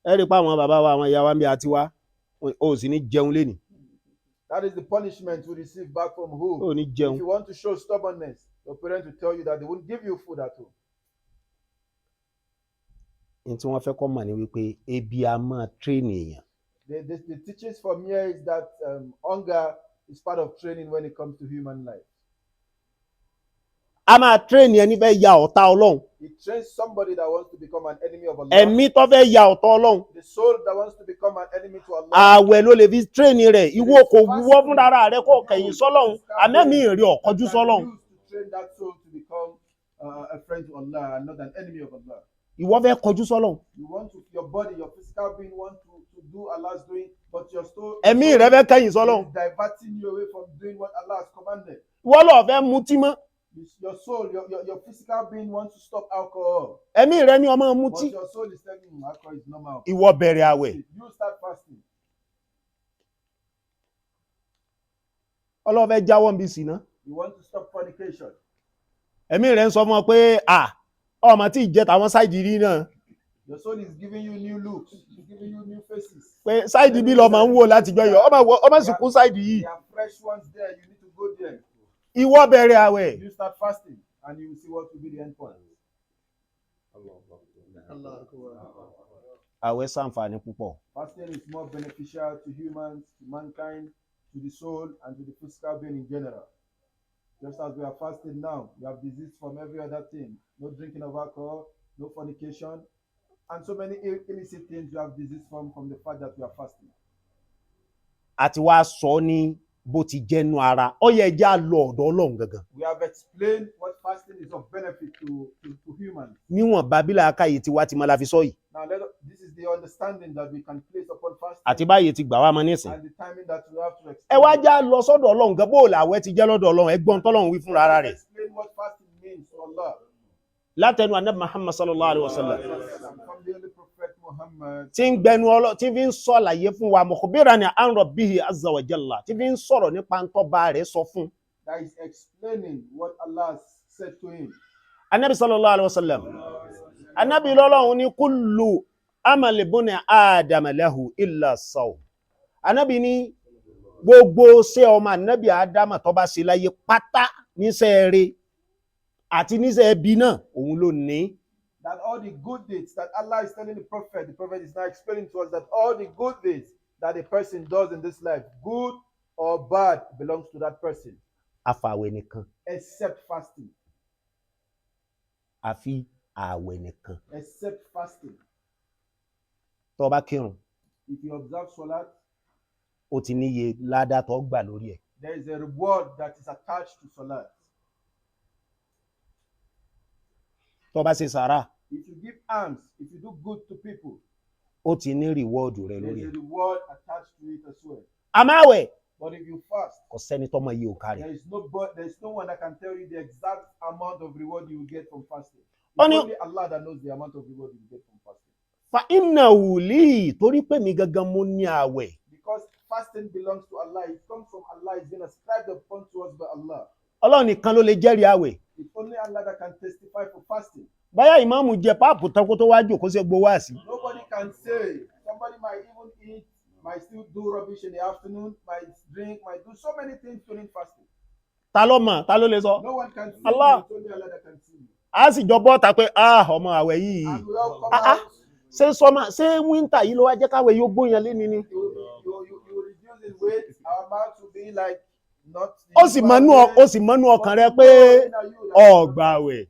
Ẹ rí pa àwọn bàbá wa àwọn ìyá wa ń bí àti wá. O sì ní jẹun lénìí. That is the punishment we receive back from who? O ní jẹun. If you want to show stubbornness, your parents will tell you that they won't give you food at home. Ní tí wọ́n fẹ́ kọ́ mà ní wípé ebi a máa train èèyàn. The teachings from here is that hunger is part of training when it comes to human life. A máa train ẹni fẹ́ ya ọ̀tá Ọlọ́run. It trains somebody that wants to become an enemy of Allah. Ẹ̀mí tó fẹ́ ya ọ̀tá Ọlọ́run. The soul that wants to become an enemy to Allah. Ààwẹ̀ ló lè fi train rẹ̀. Ìwọ kò wúwọ́ fún ara rẹ̀ kó kẹ̀yìn sọ́lọ́run. Àmẹ́mí rí ọ̀kọ́jú sọ́lọ́run. Train that soul to become a friend to Allah and not an enemy of Allah. Ìwọ fẹ́ kọjú sọ́lọ́run. You want to, your body, your physical being want to do Allah's doing, but your soul. Ẹ̀mí rẹ̀ fẹ́ kẹ̀yìn sọ́lọ́run. Is diverting you away from doing what Allah has commanded. Ìwọ ló fẹ́ mutí mọ́. Your soul, your physical being wants to stop alcohol. Ẹ̀mí rẹ̀ ni ó máa mutí. But your soul is telling you alcohol is normal. Ìwọ bẹ̀rẹ̀ àwẹ̀. You start fasting. Ọlọ́run fẹ́ jáwọ́ níbi ìsìná. You want to stop fornication. Ẹ̀mí rẹ̀ ń sọ fún ọ pé ọmọ tí ìjẹ tàwọn sáìdì rí náà. Your soul is giving you new looks, giving you new faces. Pé sáìdì bí lọ máa ń wò láti jọ yọ ọmọ sì kú sáìdì yìí. There are fresh ones there, you need to go there. Ìwọ bẹ̀rẹ̀ àwẹ̀. You start fasting and you will see what will be the end point. Àwẹ̀ ṣàǹfààní púpọ̀. Fasting is more beneficial to humans, to mankind, to the soul, and to the physical being in general. Just as we are fasting now, we have disease from every other thing. No drinking of alcohol, no fornication, and so many illicit things we have disease from the fact that we are fasting. Àti wá sọ ní bó ti jẹ́nu ara. Ó yẹ já lọ ọ̀dọ̀ Ọlọ́run gangan. We have explained what fasting is of benefit to humans. Níwọ̀n Bábílà akáyè ti wá ti máa la fi sọ yìí. Now this is the understanding that we can place upon fasting. Àti báyìí ti gbà wá mọ́ nísìn. And the timing that we have to explain. Ẹ wá já lọ sọ́dọ̀ Ọlọ́run gan bó làwẹ̀ ti jẹ́ lọ́dọ̀ Ọlọ́run. Ẹ gbọ́n tọ́lọ́run wí fúnra ara rẹ̀. Explain what fasting means to Allah. Látẹnu Ànábì Muhammad sallallahu alaihi wasallam. From the Holy Prophet Muhammad. Tí ń gbẹnu Ọlọ́run tí fi ń sọ àlàyé fún wa mukhbiran an rabbihi azza wa jalla. Tí fi ń sọ̀rọ̀ nípa ń tọ́ba rẹ̀ sọ fún. That is explaining what Allah said to him. Ànábì sallallahu alaihi wasallam. Ànábì lọ́lọ́run ní kullu amali buni Adam lahu illa sawm. Ànábì ní gbogbo ṣe ọmọ ànábì Ádámà tó bá ṣe láyé pátá níṣẹ́ rere àti níṣẹ́ ẹbí náà òun ló ní. That all the good deeds that Allah is telling the prophet is now explaining to us that all the good deeds that a person does in this life, good or bad, belongs to that person. Àfàwẹ̀ nìkan. Except fasting. Àfi àwẹ̀ nìkan. Except fasting. Tó bá kírun. If you observe Salat, ó ti níye ládá tó gbà lórí ẹ̀. there is a reward that is attached to Salat. Tó bá ṣe sàrà. If you give alms, if you do good to people, ó ti ní reward rẹ̀ lórí there ẹ̀. is a reward attached to it as well. Àmáwẹ̀. But if you fast, kò sẹ́ni tó mọ iye òkà rẹ̀. there is no one that can tell you the exact amount of reward you will get from fasting. It's Only only Allah that knows the amount of reward you will get from fasting. Fa innahu li, torí pé mi gangan mo ní àwẹ̀. Because fasting belongs to Allah. It comes from Allah. It's been ascribed upon to us by Allah. Ọlọ́run nìkan ló lè jẹ́rìí àwẹ̀. It's only Allah that can testify for fasting. Báyà ìmáàmù jẹ páàpù tán kó tó wá jókòó sí gbowó àsì. Nobody can say. Somebody might even eat, might still do rubbish in the afternoon, might drink, might do so many things during fasting. Ta ló mọ̀, ta ló lè sọ? No one can see. Allah. It's only Allah that can see. A sì jọ bọ́ta pé ọmọ àwẹ̀ yìí. And we all come out. Ṣé wíńtà yìí ló wá jẹ́ káwẹ̀ yóò gbóyan léni ni? You reduce in weight, our mouth will be like not. Ó sì mọ́nú ọkàn rẹ pé ọ̀gbàwẹ̀.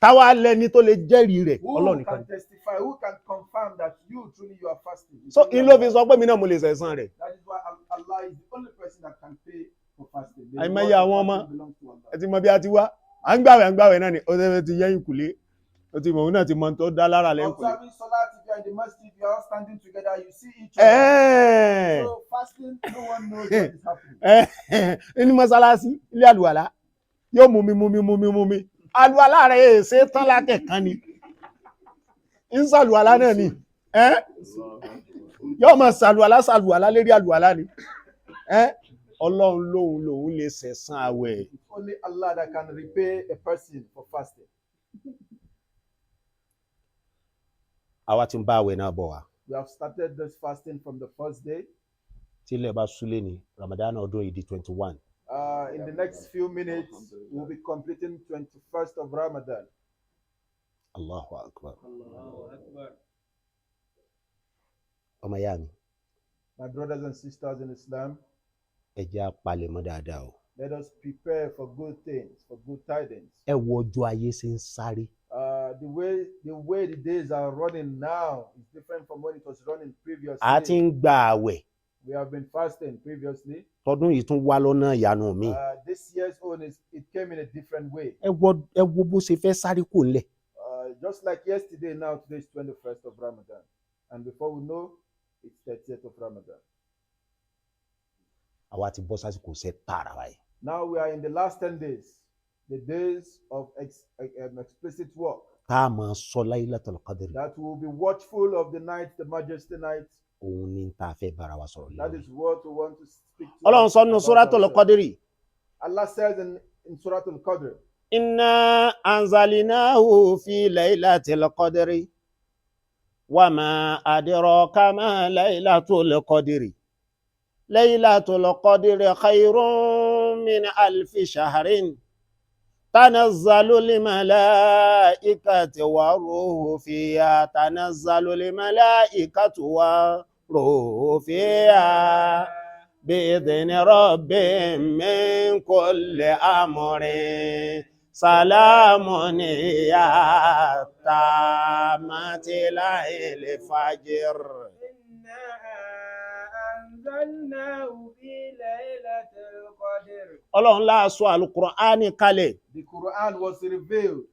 Táwa lẹni tó lè jẹ́rìí rẹ̀ Ọlọ́run Who nìkan. can testify, who can confirm that you truly you are fasting? So in ló fi sọ pé mi náà mo lè sẹ̀san rẹ̀. That is why Allah is the only person that can pay for fasting. The Àìmọye reward àwọn of ọmọ fasting belongs to Allah. ẹ ti mọ bí a ti wá. À ń gbàwẹ̀ náà ni ó ṣe ti yẹ́yìn kùlé. Ó ti mọ̀ òun náà ti mọ tó dá lára lẹ́yìn kùlé. Observing Salat, if you are in the masjid, you are all standing together, you see each other. So fasting, no one knows what is happening. Ní mọ́sálásí ilé àlùwàlá yóò mú mi. Àlùwàlá rẹ̀ ṣe tán látẹ̀kan ni. Ń sàlùwàlá náà ni. Yóò máa sàlùwàlá lérí àlùwàlá ni. Ọlọ́run lòun lè sẹ̀san àwẹ̀. It's only Allah that can repay a person for fasting. Àwa ti ń bá àwẹ̀ náà bọ̀ wá. We have started this fasting from the first day. Tí ilẹ̀ bá súlé ni Ramadan ọdún yìí di 21. In the next few minutes, we'll be completing 21st of Ramadan. Allahu Akbar. Allahu Akbar. Ọmọ ìyá mi, My brothers and sisters in Islam, ẹ jẹ́ á palẹ̀mọ́ dáadáa o. let us prepare for good things, for good tidings. Ẹ wo ọjọ́ ayé ṣe ń sáré. The way the days are running now is different from when it was running previously. A ti ń gba àwẹ̀. We have been fasting previously. Tọdún yìí tún wá lọ́nà ìyanu mi. This year's own it came in a different way. Ẹ wo bó ṣe fẹ́ sáré kò lẹ̀. Just like yesterday, now today is 21st of Ramadan, and before we know, it's 30th of Ramadan. Àwa ti bọ́ sásìkò ṣe tààrà báyìí. Now we are in the last 10 days, the days of explicit work. Tá a máa sọ Laylatul Qadr. That will be watchful of the night, the majesty night. Òun ni tá a fẹ́ bára wa sọ̀rọ̀ That lẹ́yìn. is what we want to speak to. Ọlọ́run sọ nínú Suratul Qadr. Allah says in Suratul Qadr, Inna anzalnahu fi Laylatil Qadr. Wa ma adraka ma Laylatul Qadr. Laylatul Qadr khayrun min alfi shahrin. تنزل الملائكة والروح فيها تنزل الملائكة والروح فيها بإذن ربهم من كل أمر سلام هي حتى مطلع الفجر أنزلناه في ليلة القدر. Ọlọ́run la sọ Al-Qur'ani kalẹ̀. the Quran was revealed.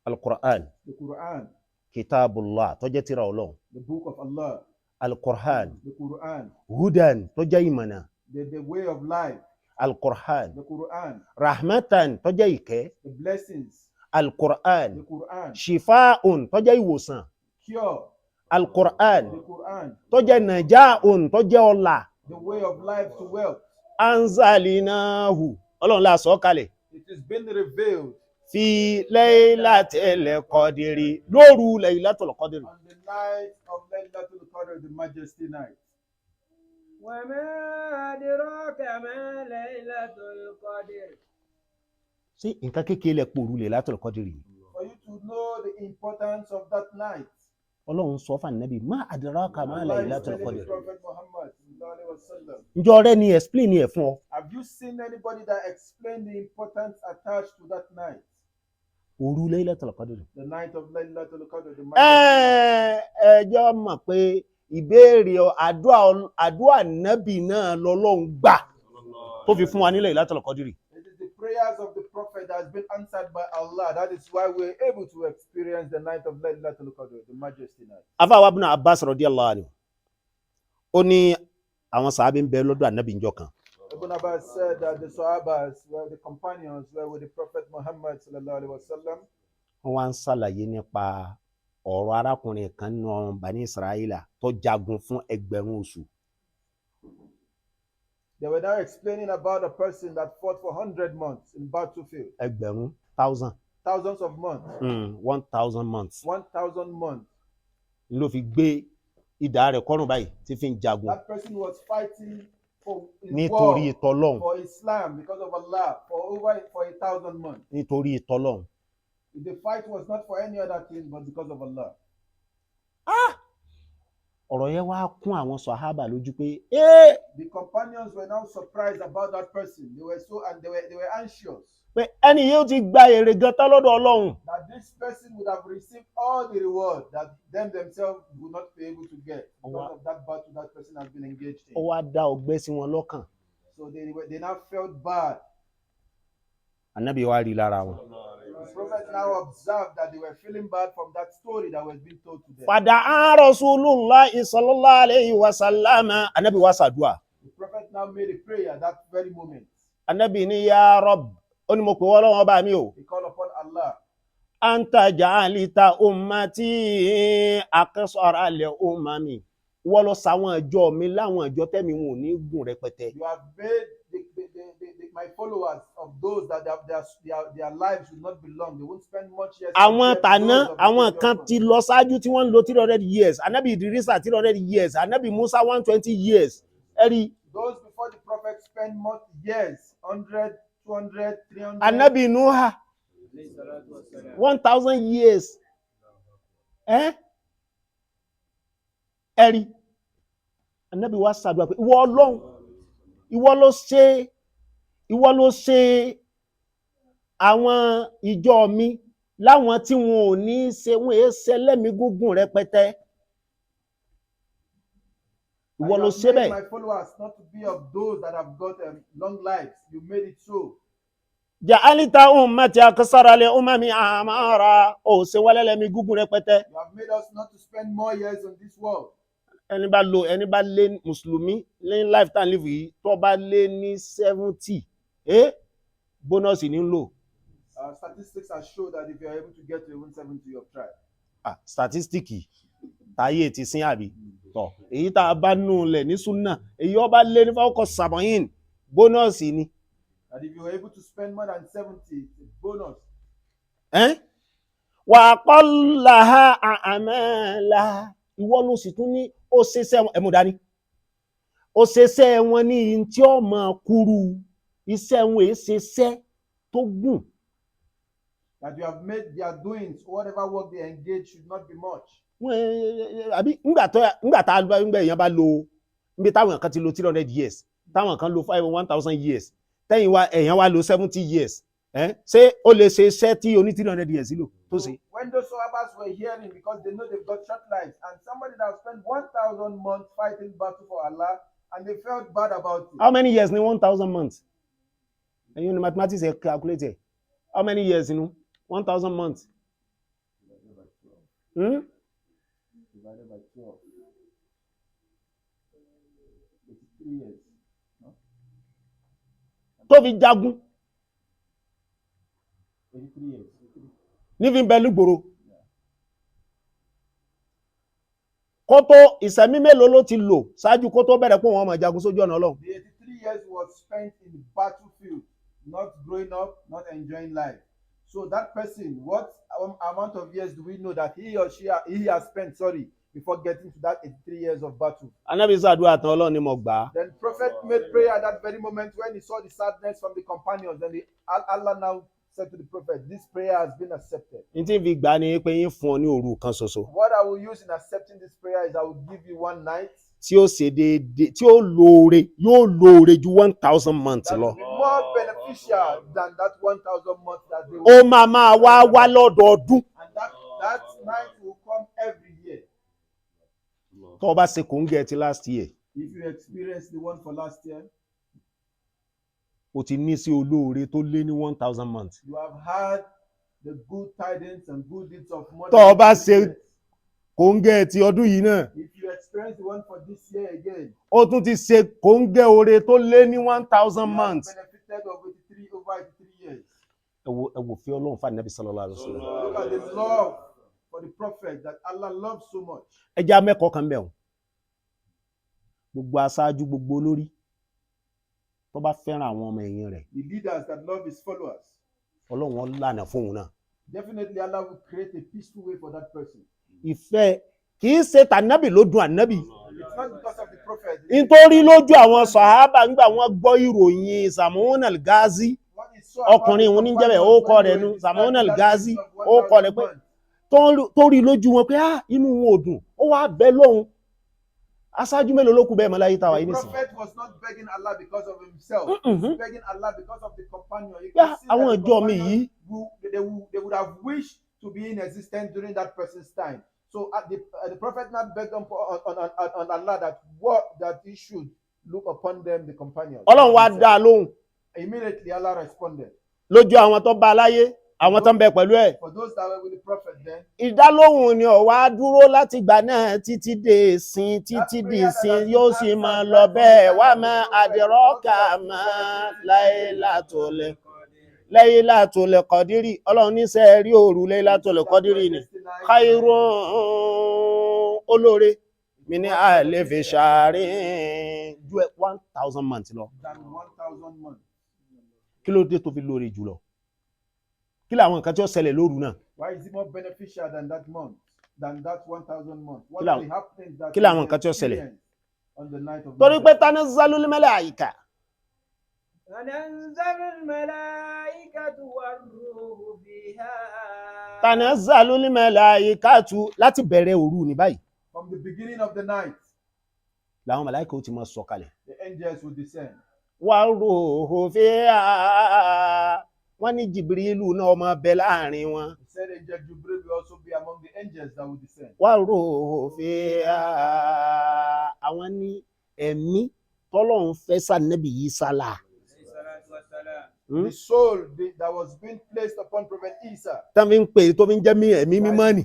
Al-Qur'an. The Quran, Kitabullah tó jẹ́ tírà Ọlọ́run. the book of Allah. Al-Qur'an. The Quran, Hudan tó jẹ́ ìmọ̀nà. the way of life. Al-Qur'an. The Quran, Rahmatan tó jẹ́ ìkẹ́. the blessings. Al-Qur'an. The Quran, Shifa'un tó jẹ́ ìwòsàn. cure. Al-Qur'an The Quran, tó jẹ́ naja'un tó jẹ́ ọlá. the way of life to wealth. Anzalinahu. Ọlọ́run la sọ kalẹ̀. It has been revealed Fi Laylatil Qadri. Lóru Laylatul Qadri. on the night of Laylatul Qadr, the majesty night. وما أدراك ما ليلة القدر. ṣé nǹkan kékeré lẹ pòrú Laylatul Qadri ni. For you to know the importance of that night. Ọlọ́run sọ fún Ànábì má adraka má Allah is Laylatul telling the Qadri. Prophet Muhammad sallallahu alaihi wasallam. ǹjọ́ rẹ ni explain ẹ̀ fún ọ. Have you seen anybody that explained the importance attached to that night? òru Laylatul Qadri. The night of Laylatul Qadr. ẹjọ́ mọ̀ pé ìbéèrè àdúrà nábì náà lọ́lọ́run gbà tó fi fún wa ní Laylatul Qadri. It is the prayers of the Prophet that has been answered by Allah. That is why we're able to experience the night of Laylatul Qadr, the majesty night. afáwa Ibn Abbas radiyallahu anhu ó ní àwọn sàábí ń bẹ lọ́dọ̀ ànábì ńjọ́ kan. Ibn Abbas said that the Sahabas, were the companions, were with the Prophet Muhammad sallallahu alaihi wasallam. wọ́n wá ń ṣàlàyé nípa ọ̀rọ̀ arákùnrin kan nínú Bani Israila tó jagun fún ẹgbẹ̀rún oṣù. They were now explaining about a person that fought for 100 months in battlefield. ẹgbẹ̀rún thousand. Thousands of months. 1,000 months. 1,000 months. ló fi gbé idà rẹ̀ kọ́rùn báyìí tí fi ń jagun. That person was fighting for nítorí ìtọ́lọ́hun. for Islam because of Allah for 1,000 months. nítorí ìtọ́lọ́hun. The fight was not for any other thing but because of Allah. ọ̀rọ̀ yẹn wá kún àwọn sàhábà lójú pé The companions were now surprised about that person. They were they were anxious pé ẹni yóò ti gba èrè gan tán lọ́dọ̀ Ọlọ́run. that this person would have received all the reward that them themselves would not be able to get because of that battle that person has been engaged ó in. wá dá ọgbẹ́ sí wọn lọ́kàn. So they now felt bad. Ànábì wá rí lára wọn. The Prophet now observed that they were feeling bad from that story that was being told to them. Fada'a Rasulullah sallallahu alayhi wa sallam. Ànábì wá ṣàdúà. The Prophet now made a prayer at that very moment. Ànábì ní ya Rabb, ó ní mo pè wọ́n Ọlọ́run ọba mi o. He called upon Allah. Anta ja'alita ummati aqsara li ummami. Wọ́n lọ sáwọn ìjọ mi láwọn ìjọ tẹ́mi wọn ò ní gùn rẹpẹtẹ. You have made my followers of those that their lives will not be long. They won't spend much years. Àwọn tàná, àwọn kan ti lọ ṣáájú tí wọ́n ń lo 300 years. Ànábì Idris 300 years. Ànábì Musa 120 years. Ẹ̀rí. Those before the Prophet spent more years, 100, 200, 300. Ànábì Nuha 1,000 years. Ẹ̀rí. Ànábì wá ṣàdúrà pé ìwọ Ọlọ́run, ìwọ ló ṣe àwọn ìjọ mi láwọn tí wọn ò ní ṣe wọn èé ṣe lẹ́mìí gúngùn rẹpẹtẹ. Ìwọ ló ṣe bẹ́ẹ̀. My followers not to be of those that have got long lives. You made it so. Ja'alta ummati aqsara li umami amara. Ó ṣe wá lẹ́mìí gúngùn rẹpẹtẹ. You have made us not to spend more years on this world. ẹni bá lé mùsùlùmí lẹ́yìn lifetime live yìí tó bá lé ní 70 bónọ́sì ní lò. Statistics have shown that if you are able to get to even 70 of tribe. Statistiki táyé ti sin àbí tọ̀ èyí tá a bá nù lẹ̀ ní súnà èyí ọba lé ní fọ́kọ̀ sàbọ̀yìn bónọ́sì ni. And if you are able to spend more than 70, it's a bonus. Wà á kọ́ làhá àmàlà ìwọ ló sì tún ní ó ṣeṣẹ́ ẹ̀mú dání ó ṣeṣẹ́ wọn ní tí ó mọ̀ kúrú iṣẹ́ wọn èé ṣeṣẹ́ tó gùn. That you have made their doings, whatever work they engage should not be much. Àbí ńgbà èèyàn bá lo níbi táwọn kan ti lo 300 years táwọn kan lo 1,000 years tẹ́yìn wa èèyàn wá lo 70 years ṣé ó lè ṣe iṣẹ́ tí oní 300 years lò tó ṣe. When those Sahabas were hearing, because they know they've got short lives, and somebody that spent 1,000 months fighting battle for Allah, and they felt bad about it. How many years ni 1,000 months? And you know mathematics is calculated. How many years in 1,000 months? Divided by 12. 83 years. No? Tó fi jagun. 83 years. Nífi ń bẹ lúgbòrò. Kó tó ìṣẹ̀mí mélòó ló ti lò ṣáájú kó tó bẹ̀rẹ̀ pé wọ́n máa jagun sójú ọ̀nà Ọlọ́run. The 83 years was spent in the battlefield, not growing up, not enjoying life. So that person, what amount of years do we know that he or she he has spent, before getting to that 83 years of battle. Ànábì ṣàdúrà tán Ọlọ́run ni mo gbà á. Then prophet made prayer at that very moment when he saw the sadness from the companions. Then Allah now said to the prophet, this prayer has been accepted. N tí n fi gbà á ni pé yín fún ọ ní òru kan ṣoṣo. What I will use in accepting this prayer is I will give you one night Tí ó ṣe déédéé, tí ó lóore, yóò lóore ju 1,000 months that lọ. will be more beneficial than that 1,000 months that they Ó will. máa wá lọ́dọọdún. And that night will come every year. Tó o bá ṣe kòńgẹ́ ti last year, If you experience the one for last year, o ti ní sí olóore tó lé ní 1,000 months. you have had the good tidings and good deeds of more Tó o than bá 50 ṣe years. kòńgẹ́ ti ọdún yìí náà, If you experience the one for this year again, ó tún ti ṣe kòńgẹ́ oore tó lé ní 1,000 you months. have benefited of over 83 years. Ẹ wò fi Ọlọ́run fún Ànábì sallallahu alaihi wasallam. Look at the love for the prophet that Allah loves so much. Ẹ jẹ́ amẹ́kọ̀ọ́ kan bẹ̀ wọ́n. Gbogbo aṣáájú, gbogbo olórí tó bá fẹ́ràn àwọn ọmọ ẹ̀yìn rẹ̀, The leaders that love his followers, Ọlọ́run ó lànà fóun náà. definitely Allah will create a peaceful way for that person. Ìfẹ́ kì í ṣe tànábì ló dùn Ànábì. It's not because of the prophet. Nítorí lójú àwọn sàhábà nígbà wọ́n gbọ́ ìròyìn Samuel al-Ghazi, What he saw ọkùnrin òun ní jẹ́bẹ̀ ó kọ́ rẹ̀ nu Samuel al-Ghazi, ó kọ́ rẹ̀ pé tó rí lójú wọn pé inú wọn ò dùn, ó wá bẹ́ lóhun. Aṣáájú mélòó ló kù bẹ́ẹ̀ mọ́ láyé táwa yìí The nísìnyí. prophet was not begging Allah because of himself. Mhm. He was begging Allah because of the companion. You Yeah, can see àwọn that the ìjọ mi companions yìí, they would have wished to be in existence during that person's time. So the prophet not begged on Allah that he should look upon them, the companions. Ọlọ́run wá dá a lóhùn Immediately Allah responded. lójú àwọn tó bá a láyé, àwọn tó ń bẹ pẹ̀lú ẹ̀. For those that were with the prophet then, Ìdálóhùn ni ó wá dúró láti ìgbà náà títí dé ìsìn, títí di ìsìn yóò sì máa lọ bẹ́ẹ̀. Wá máa àdìrọ́kà máa Laylatul Qadri. Ọlọ́run níṣẹ́ rí òru Laylatul Qadri ni. Khairun olóore mi ní àlefi ṣàárín ju 1,000 months lọ. than 1,000 months. Kí ló dé tó fi lóore jùlọ? Kí làwọn nǹkan tí ó ṣẹlẹ̀ lóru náà? Why is it more beneficial than that month, than that 1,000 months? What Kí are the happenings that kí làwọn you nǹkan tí ó ṣẹlẹ̀? experience on the night of Torí pé tanazzalul malaika. تنزل الملائكة والروح فيها. Tanazzalul malaikatu láti bẹ̀rẹ̀ òru ní báyìí. From the beginning of the night, Làwọn màláíkà ó ti máa sọ̀kalẹ̀. the angels will descend. Waruhu fiha. Wọ́n ní Jibrilu náà máa bẹ láàrin wọn. He said Angel Jibril will also be among the angels that will descend. Waruhu fiha. Àwọn ní ẹ̀mí tọ́lọ́run fẹ́ sànẹ́bì Ìsá là. The soul that was being placed upon Prophet Isa, Tá fi ń pè tó fi ń jẹ́ ẹ̀mí mímọ́ nì.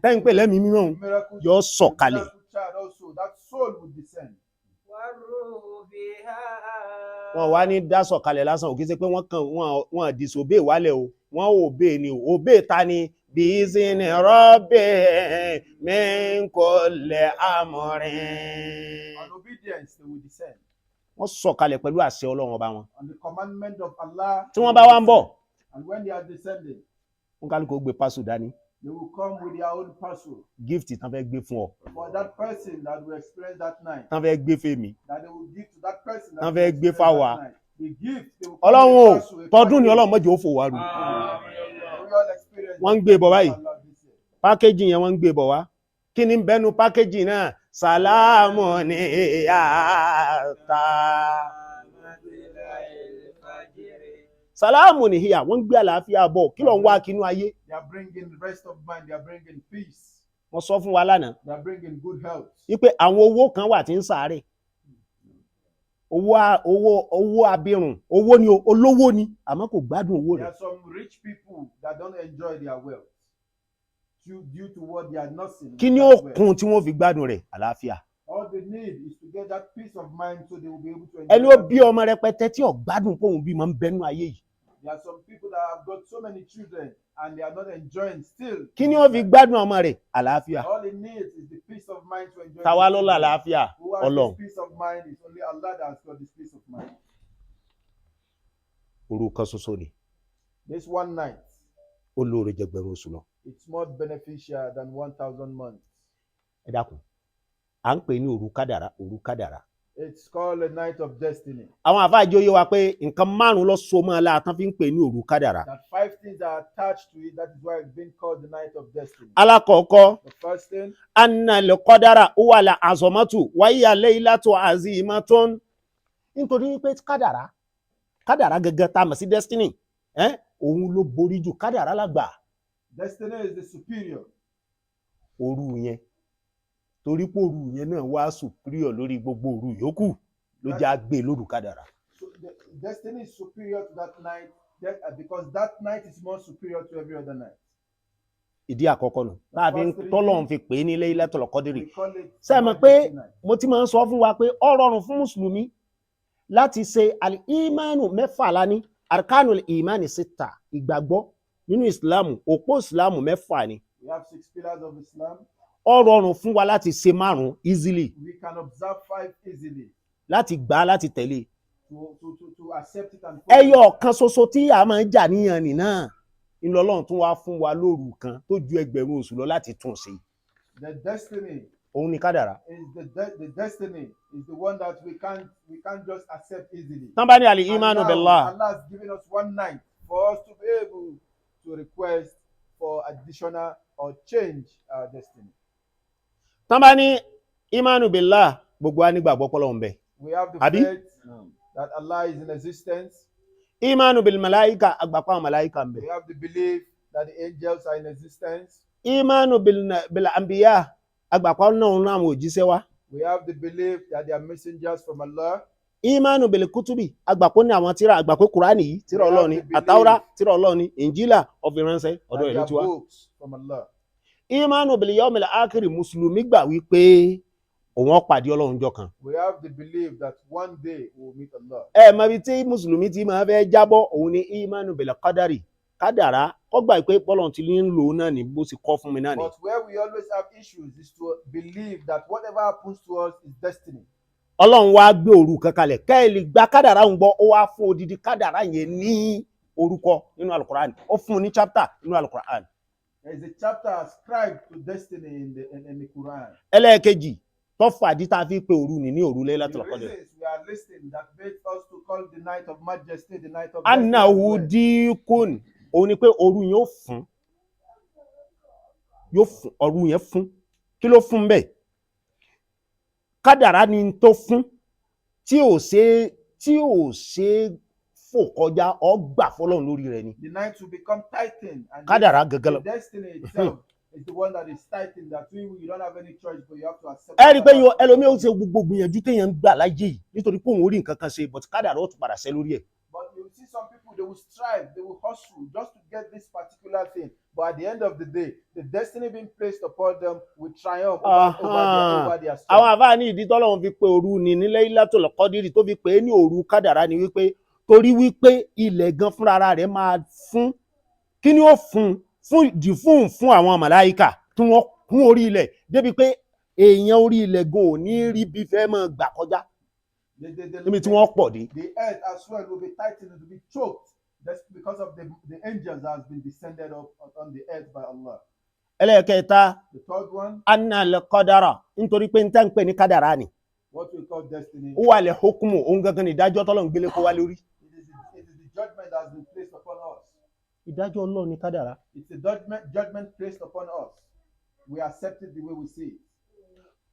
Tá ń pè lẹ́mìí mímọ́ miracle yóò sọ̀kalẹ̀. child also, that soul will descend. والروح فيها. Wọ́n wá ní dá sọ̀kalẹ̀ lásán, ò kì í ṣe pé wọ́n disobey wálẹ̀ o, wọ́n obey ni o. Obey ta ni? Bi'izni rabbi min kulli amrin. On obedience, they will descend. Wọ́n sọ̀kalẹ̀ pẹ̀lú àṣẹ Ọlọ́run ọba wọn. On the commandment of Allah. Tí wọ́n bá wá ń bọ̀, And when they are descending, wọ́n kálukú ó gbé pásù dání. they will come with their own parcel Gift tán fẹ́ gbé fún ọ, for that person that will experience that night. tán fẹ́ gbé fèmí. That they will give to that person that Tán will fẹ́ gbé experience fáwa. that night. The gift they will come Ọlọ́run with o, a parcel, a tọdún ni package. Ọlọ́run mọ́jọ́ ó fò wá rù. We all experience Wọ́n ń the gbé bọ̀ gift báyìí. of Allah this year. Pákéjì yẹn wọ́n ń gbé bọ̀ wá. Kí ni ń bẹnu pákéjì náà? Sàlámù ní ìyáta. Sàlámù ní ìyá, wọ́n ń gbé àlàáfíà bọ̀. Kí ló ń wá kínú ayé? They are bringing rest of mind. They are bringing peace. Wọ́n sọ fún wa lánàá They are bringing good health. wípé àwọn owó kan wà tí ń sáré. Owó abirùn, owó ni olówó ni, àmọ́ kò gbádùn owó There rẹ̀. are some rich people that don't enjoy their wealth due to what they are nursing. Kí ni ó kún tí wọ́n fi gbádùn rẹ̀? Àlàáfíà. All they need is to get that peace of mind so they will be able to Ẹni ó that bí ọmọ rẹpẹtẹ tí ò gbádùn póun bí máa ń bẹnu ayé yìí. There are some people that have got so many children and they are not enjoying still. Kí ni ó fi gbádùn ọmọ rẹ̀? Àlàáfíà. All he needs is the peace of mind to enjoy. Táwa his ló children. lálàáfíà? Who has Ọlọ́run. this peace of mind? It's only Allah that has got this peace of mind. Òru kan ṣoṣo ni. This one night, Ó lóore jẹgbẹ̀rún oṣù lọ. it's more beneficial than 1,000 months. ẹ dákun à ń pè ní òru kádàrá. It's called a night of destiny. Àwọn àfáàjì oyé wa pé nǹkan márùn-ún ló so mọ́ la tán fi ń pè ní òru kádàrá. That 5 things are attached to it. That is why it's been called the night of destiny. Alákọ̀ọ́kọ́ The first thing, anna al-qadara huwa al-azamatu wa hiya laylatu azimatun. Nítorí wípé kádàrá gẹ́gẹ́ tá a mọ̀ sí destiny òun ló borí jù, kádàrá lágbà. destiny is the superior. Òru yẹn torí pé òru yẹn náà wá superior lórí gbogbo òru yòókù ló já gbé lóru kádàrá. So the destiny is superior to that night because that night is more superior to every other night. Ìdí àkọ́kọ́ nù láàfin tọ́lọ́run fi pè é ní Laylatul Qadri. We call it Ṣé ẹ mọ̀ pé mo ti máa ń sọ fún wa pé ó rọrùn fún mùsùlùmí láti ṣe al-imanu mẹ́fà lání arkanul imani sita, ìgbàgbọ́ nínú ìsìlámù, òpó ìsìlámù mẹ́fà ni. We have 6 pillars of Islam. Ó rọrùn fún wa láti ṣe márùn easily, We can observe 5 easily. láti gbà láti tẹ̀lé. To accept it and follow Ẹyọ kan ṣoṣo tí a máa ń jà níyàn nì náà ìlọ Ọlọ́run tún wá fún wa lóru kan tó ju ẹgbẹ̀rún oṣù lọ láti tún ṣe. The destiny Òun ni kádàrá. is the destiny is the one that we can't just accept easily. Tán bá ní al-imanu billah. Allah has given us one night for us to be able to request for additional or change our destiny. Tán bá ní imanu billah, gbogbo wa nígbàgbọ́ pé Ọlọ́run bẹ. We have the Àbí? faith that Allah is in existence. Imanu bil malaika, àgbàpá àwọn màláíkà ń bẹ. We have the belief that the angels are in existence. Imanu bil anbiya, àgbàpá náà ń àwọn òjíṣẹ́ wa. We have the belief that they are messengers from Allah. Imanu bil kutubi, àgbàpọ̀ ní àwọn tírà, àgbàpọ̀ Kùránì yìí tírà Ọlọ́run ni, Àtáúrà tírà Ọlọ́run ni, Injila ọ̀fìránṣẹ́ ọ̀dọ̀ That ìlú they are tiwa. books from Allah. Imanu bil yawmil akhir, mùsùlùmí gbà wípé òun ó pàdé Ọlọ́run jọ́ kan. We have the belief that one day we will meet Allah. Mọ̀ bí tí mùsùlùmí ti máa fẹ́ jábọ́ òun ni imanu bil qadari, kádàrá kó gbà pé bọ́lọ̀ ti ń lò náà ní bó ti kọ́ fún mi náà ni. But where we always have issues is to believe that whatever happens to us is destiny. Ọlọ́run wá gbé òru kan kalẹ̀ kẹ́ ẹ lè gba kádàrá ń gbọ́, ó wá fún odidi kádàrá yẹn ní orúkọ nínú alukur'an, ó fún un ní chapter nínú alukur'an. There is a chapter ascribed to destiny in the Quran. Ẹlẹ́ẹ̀kejì tó fàdí tá a fi pe òru ní òru The Laylatul Qadr. reasons we are listening that made us to call the night of majesty the night of Annahu destiny. díkùn, òun ni pé òru yẹn ó fún òru yẹn fún kí ló fún bẹ́ẹ̀? Kádàrá ni tó fún tí ò ṣe fò kọjá ọgbà fọ́lọ́run lórí rẹ̀ ni. The night will become tightened and Kádàrá gẹ́gẹ́ lọ. the destiny itself is the one that is tightened that you don't have any choice but you have to accept. Ẹ rí i pé ẹlòmíì ó ṣe gbogbo gbìyànjú téèyàn ń gbà láyé yìí nítorí pé òun ò rí nǹkan kan ṣe, but kádàrá ó tún padà ṣẹ lórí ẹ̀. But you see some people, they will strive, they will hustle just to get this particular thing. But at the end of the day, the destiny being placed upon them will triumph over their strength. Àwọn àfáà ní ìdí tọ́lọ́run fi pe òru ní Laylatul Qadr tó fi pè é ní òru kádàrá ni wípé torí wípé ilẹ̀ gan fúnra rẹ̀ máa fún kí ni ó fún àwọn màláíkà tí wọ́n kún orí ilẹ̀ débi pé èèyàn orí ilẹ̀ gan ò ní rí bí fẹ́ máa gbà kọjá níbi tí wọ́n pọ̀ dé. The earth as well will be tightened, it will be choked. That's because of the angels that has been descended on the earth by Allah. Ẹlẹ́ẹ̀kẹta The third one, anna al-qadara, nítorí pé n tẹ́ ń pè ní kádàrá ni what we call destiny, ó wà lẹ̀ hukumu, òun gangan ní ìdájọ́ tọ́lọ́run gbélé kó wá lórí. it is the judgment that has been placed upon us. Ìdájọ́ Ọlọ́run ni kádàrá. It's a judgment placed upon us. We accept it the way we see it.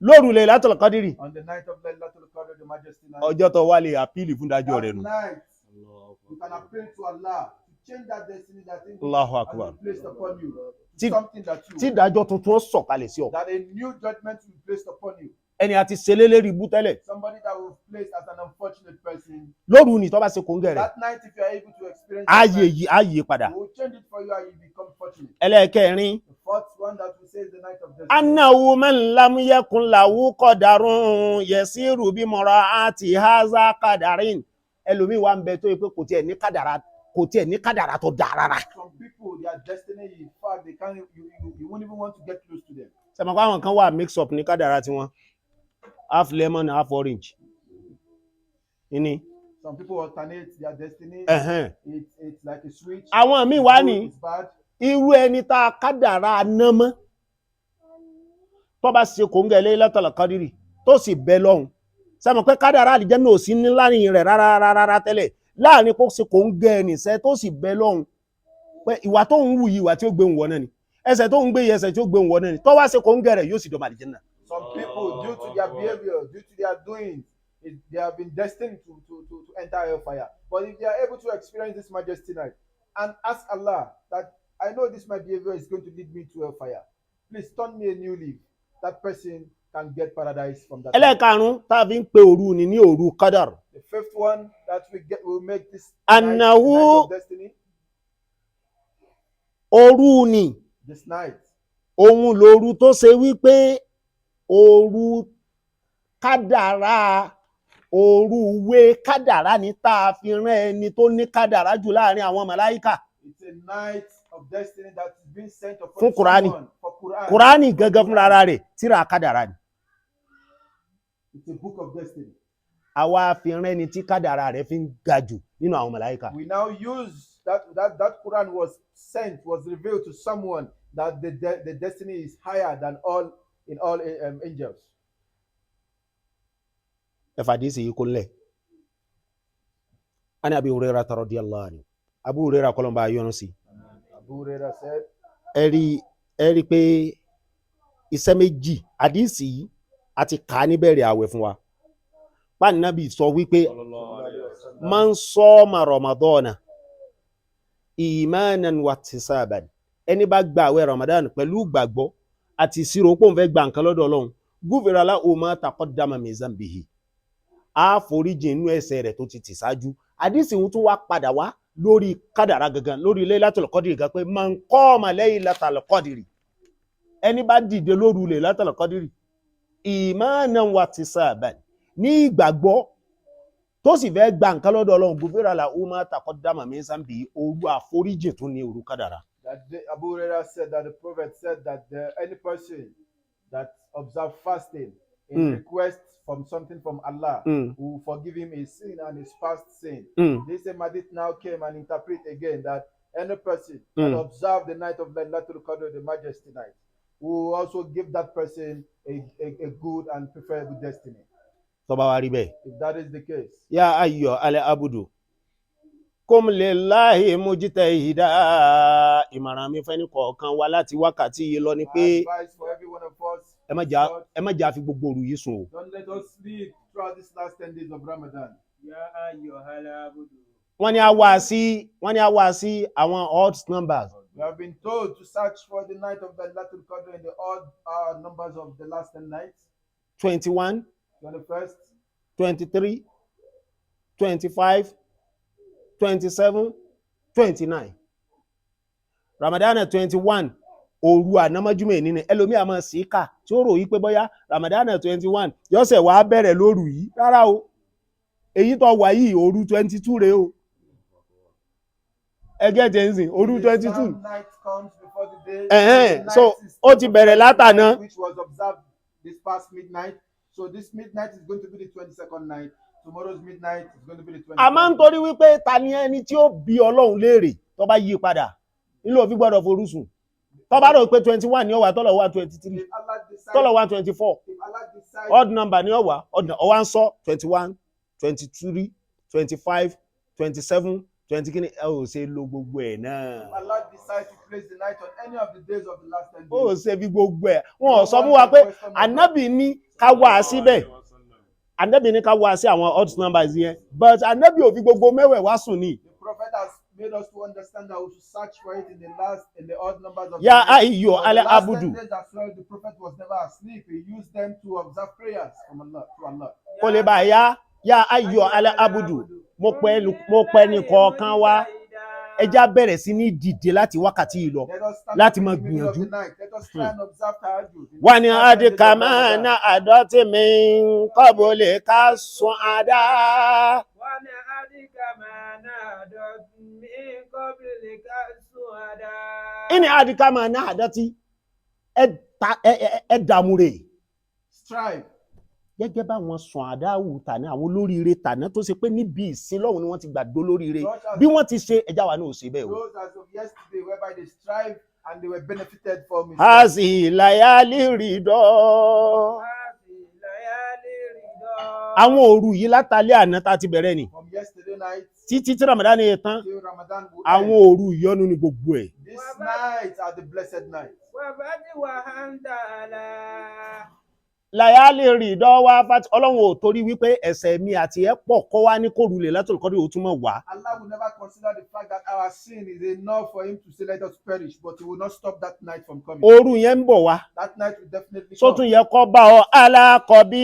Lóru Laylatul Qadr, On the night of Laelatu, the majesty night, ọjọ́ tó wá lè àpíìlì fún ìdájọ́ rẹ̀ that nù. night, you can appeal to Allah to change that destiny that thing Allahu has Akbar. been placed upon you. Tí- Something that Tí you, ìdájọ́ tuntun ó sọ̀kalẹ̀ sí ọ. that a new judgment will be placed upon you. Ẹni àti ṣẹlẹ́lẹ́rì ibú tẹ́lẹ̀. Somebody that will be placed as an unfortunate person. Lóru ni tó bá ṣe kòńgẹ́ rẹ̀. That night, if you are able to experience that night, Á yí padà. we will change it for you and you become fortunate. Ẹlẹ́ẹ̀kẹrin. The fourth one that we say is the night of destiny. Annahu man lam yakun lahu qadarun yasiru bi mura'ati hadha qadarin. Ẹlòmíì wà ń bẹ tó yẹ pé kò tiẹ̀ ní kádàrá tó dáa rárá. Some people, their destiny, in fact, they can't. You won't even want to get close to them. Sẹ̀mọ̀ pé àwọn kan wà mix up ní kádàrá tiwọn. Half lemon, half orange. Ìní. Some people alternate their destiny. It's like a switch. Àwọn míì wá ní It's bad. irú ẹni tá a kádàrá ná mọ́ tó bá ṣe kòńgẹ́ Laylatul Qadri tó sì bẹ lọ́hùn sẹ́mi pé kádàrá àlìjánnà ò sí ní láàrin rẹ̀ rárá tẹ́lẹ̀ láàrin kó ṣe kòńgẹ́ nìṣẹ́ tó sì bẹ lọ́hùn pé ìwà tó ń wù yìí ìwà tí ó gbé òun wọ náà ni ẹsẹ̀ tó ń gbé yìí ẹsẹ̀ tí ó gbé òun wọ náà ni tó wá ṣe kòńgẹ́ rẹ̀ yóò sì dọ̀mọ̀ àlìjánnà. Some people, due to their behavior, due to their doing, they have been destined to enter hellfire. But if they are able to experience this majesty night and ask Allah that I know this my behavior is going to lead me to hellfire, please turn me a new leaf. That person can get paradise from that. ẹlẹ́ẹ̀karùn-ún tá a fi ń pe òru ni ní òru Qadar. The fifth one that will make this Annahu night of destiny. Òru ni This night. òun lòru tó ṣe wípé òru kádàrá òru wé kádàrá ní tá a fi rán ẹni tó ní kádàrá jù láàrin àwọn màláíkà. It's a night of destiny that is being sent upon Fún Kùránì. someone for Quran. Kùránì gangan fúnra ara rẹ̀ tírà kádàrá ni. It's a book of destiny. Àwa fi rán ẹni tí kádàrá rẹ̀ fi ń ga jù nínú àwọn màláíkà. We now use that Quran was revealed to someone that the destiny is higher than all angels. Hadisi yìí kò lẹ̀. Ani Abi Hurairah radiyallahu anhu. Abu Hurairah kọ́lọ́n bá yọ́nú sí. Abu Hurairah said, ẹ rí pé iṣẹ́ méjì hadisi yìí àti kà á níbẹ̀rẹ̀ àwẹ̀ fún wa. Páàní Nábì sọ wípé man soma Ramadana imanan wa ihtisaban. Ẹni bá gba àwẹ̀ Ramadan pẹ̀lú gbàgbọ́ àti ìṣirò pé òun fẹ́ gba nǹkan lọ́dọ̀ Ọlọ́run. Gufira lahu ma taqaddama min zambihi. A foríjì inú ẹ̀ṣẹ̀ rẹ̀ tó ti tì ṣáájú. Hadisi ń tún wá padà wá lórí kádàrá gangan lórí Laylatul Qadri gan pé man qama Laylatul Qadri. Ẹni bá dìde lóru Laylatul Qadri imanan wa ihtisaban ní ìgbàgbọ́ tó sì fẹ́ gba nǹkan lọ́dọ̀ Ọlọ́run gufira lahu ma taqaddama min zambihi òru àforíjì tún ní òru kádàrá. Abu Hurairah said that the Prophet said that any person that observe fasting in request from something from Allah will forgive him his sin and his past sin. This hadith now came and interpret again that any person that observe the night of Laelatu the majesty night will also give that person a good and preferable destiny. Tó bá wá rí bẹ́ẹ̀. If that is the case. Ya ayyuha al-abdu kum lillahi mujtahida. Ìmọ̀ràn mi fẹ́ ní kọ̀ọ̀kan wa láti wákàtí yìí lọ ni pé ẹ má jà fi gbogbo òru yìí sùn o. Don't let us sleep throughout these last 10 days of Ramadan. Ya ayyuhal abdu. Wọ́n ní a wá sí àwọn odd numbers. We have been told to search for the night of the Laelatu Qadr in the odd numbers of the last 10 nights. 21, 21st, 23, 25, 27, 29. Ramadan 21 òru ànámọ́júmọ́ èní ni ẹlòmí àmọ́ síkà tí ó rò yí pé bóyá Ramadan 21 yọ́sẹ̀ wá bẹ̀rẹ̀ lóru yìí rárá o èyí tó wà yìí òru 22 rèé o ẹgẹ́ jẹ́nsìn òru 22 so ó ti bẹ̀rẹ̀ látàná. which was observed this past midnight. So this midnight is going to be the 22nd night. Tomorrow's midnight is going to be the 23rd. A máa ń torí wípé ta ni ẹni tí ó bi Ọlọ́run léèrè tó bá yí padà nílò òfin gbọ́dọ̀ forú sùn tó bá rò pé 21 ni ó wà tọ́lọ̀ wá 23 tọ́lọ̀ wá 24 odd number ni ó wà ọwá ń sọ 21 23 25 27 20 kí ni ẹ ò ṣe lo gbogbo ẹ̀ náà. Allah decides to place the night on any of the days of the last 10 days. Ó ṣe bí gbogbo ẹ̀ wọn ò sọ fún wa pé Ànábì ní ká wá síbẹ̀ Ànábì ní ká wá sí àwọn odd numbers yẹn but Ànábì ò fi gbogbo mẹ́wẹ̀ẹ̀wá sùn ni. The prophet has made us to understand that we should search for it in the odd numbers of Ya ayyuhal abdu. The prophet was never asleep. He used them to observe prayers from Allah to Allah. Kò lè bá ya ayyuhal abdu mo pẹ́ ní kọ̀ọ̀kan wa ẹjá bẹ̀rẹ̀ sí ní dìde láti wákàtí yìí lọ láti máa gbìyànjú. Wà ní àdìkà máa ná àdọ́tí mi kọ́bọ̀ lè ká sùn àdá. Wà ní àdìkà máa ná àdọ́tí mi kọ́bọ̀ lè ká sùn àdá. Ìní àdìkà máa ná àdọ́tí ẹ dààmú rẹ̀. Strive. Gẹ́gẹ́ bá wọn sùn àdáwù tàná àwọn olóríire tàná tó ṣe pé níbi ìsìn lọ́hùn ni wọ́n ti gbàgbé olóríire bí wọ́n ti ṣe ẹjá wa náà ò ṣe bẹ́ẹ̀ o. Those as of yesterday whereby they strive and they were benefited from it. hazi layali ridọ. Àwọn òru yìí látàlẹ́ àná tá ti bẹ̀rẹ̀ ni. From yesterday night Títí tí Ramadan yẹn tán. till Ramadan will Àwọn end. òru ìyọ́nú ni gbogbo ẹ̀. These nights are the blessed nights. Layali ridọ wá fati Ọlọ́run ò torí wípé ẹ̀ṣẹ̀ mi àti ẹ̀ pọ̀ kọ́ wá ní kóru Lailatul Qadr ó túmọ̀ wá. Allah will never consider the fact that our sin is enough for him to say let us perish, but he will not stop that night from coming. Òru yẹn ń bọ̀ wá. That night will definitely Sótún come. yẹ kọ́ bá ọ alákọ̀bí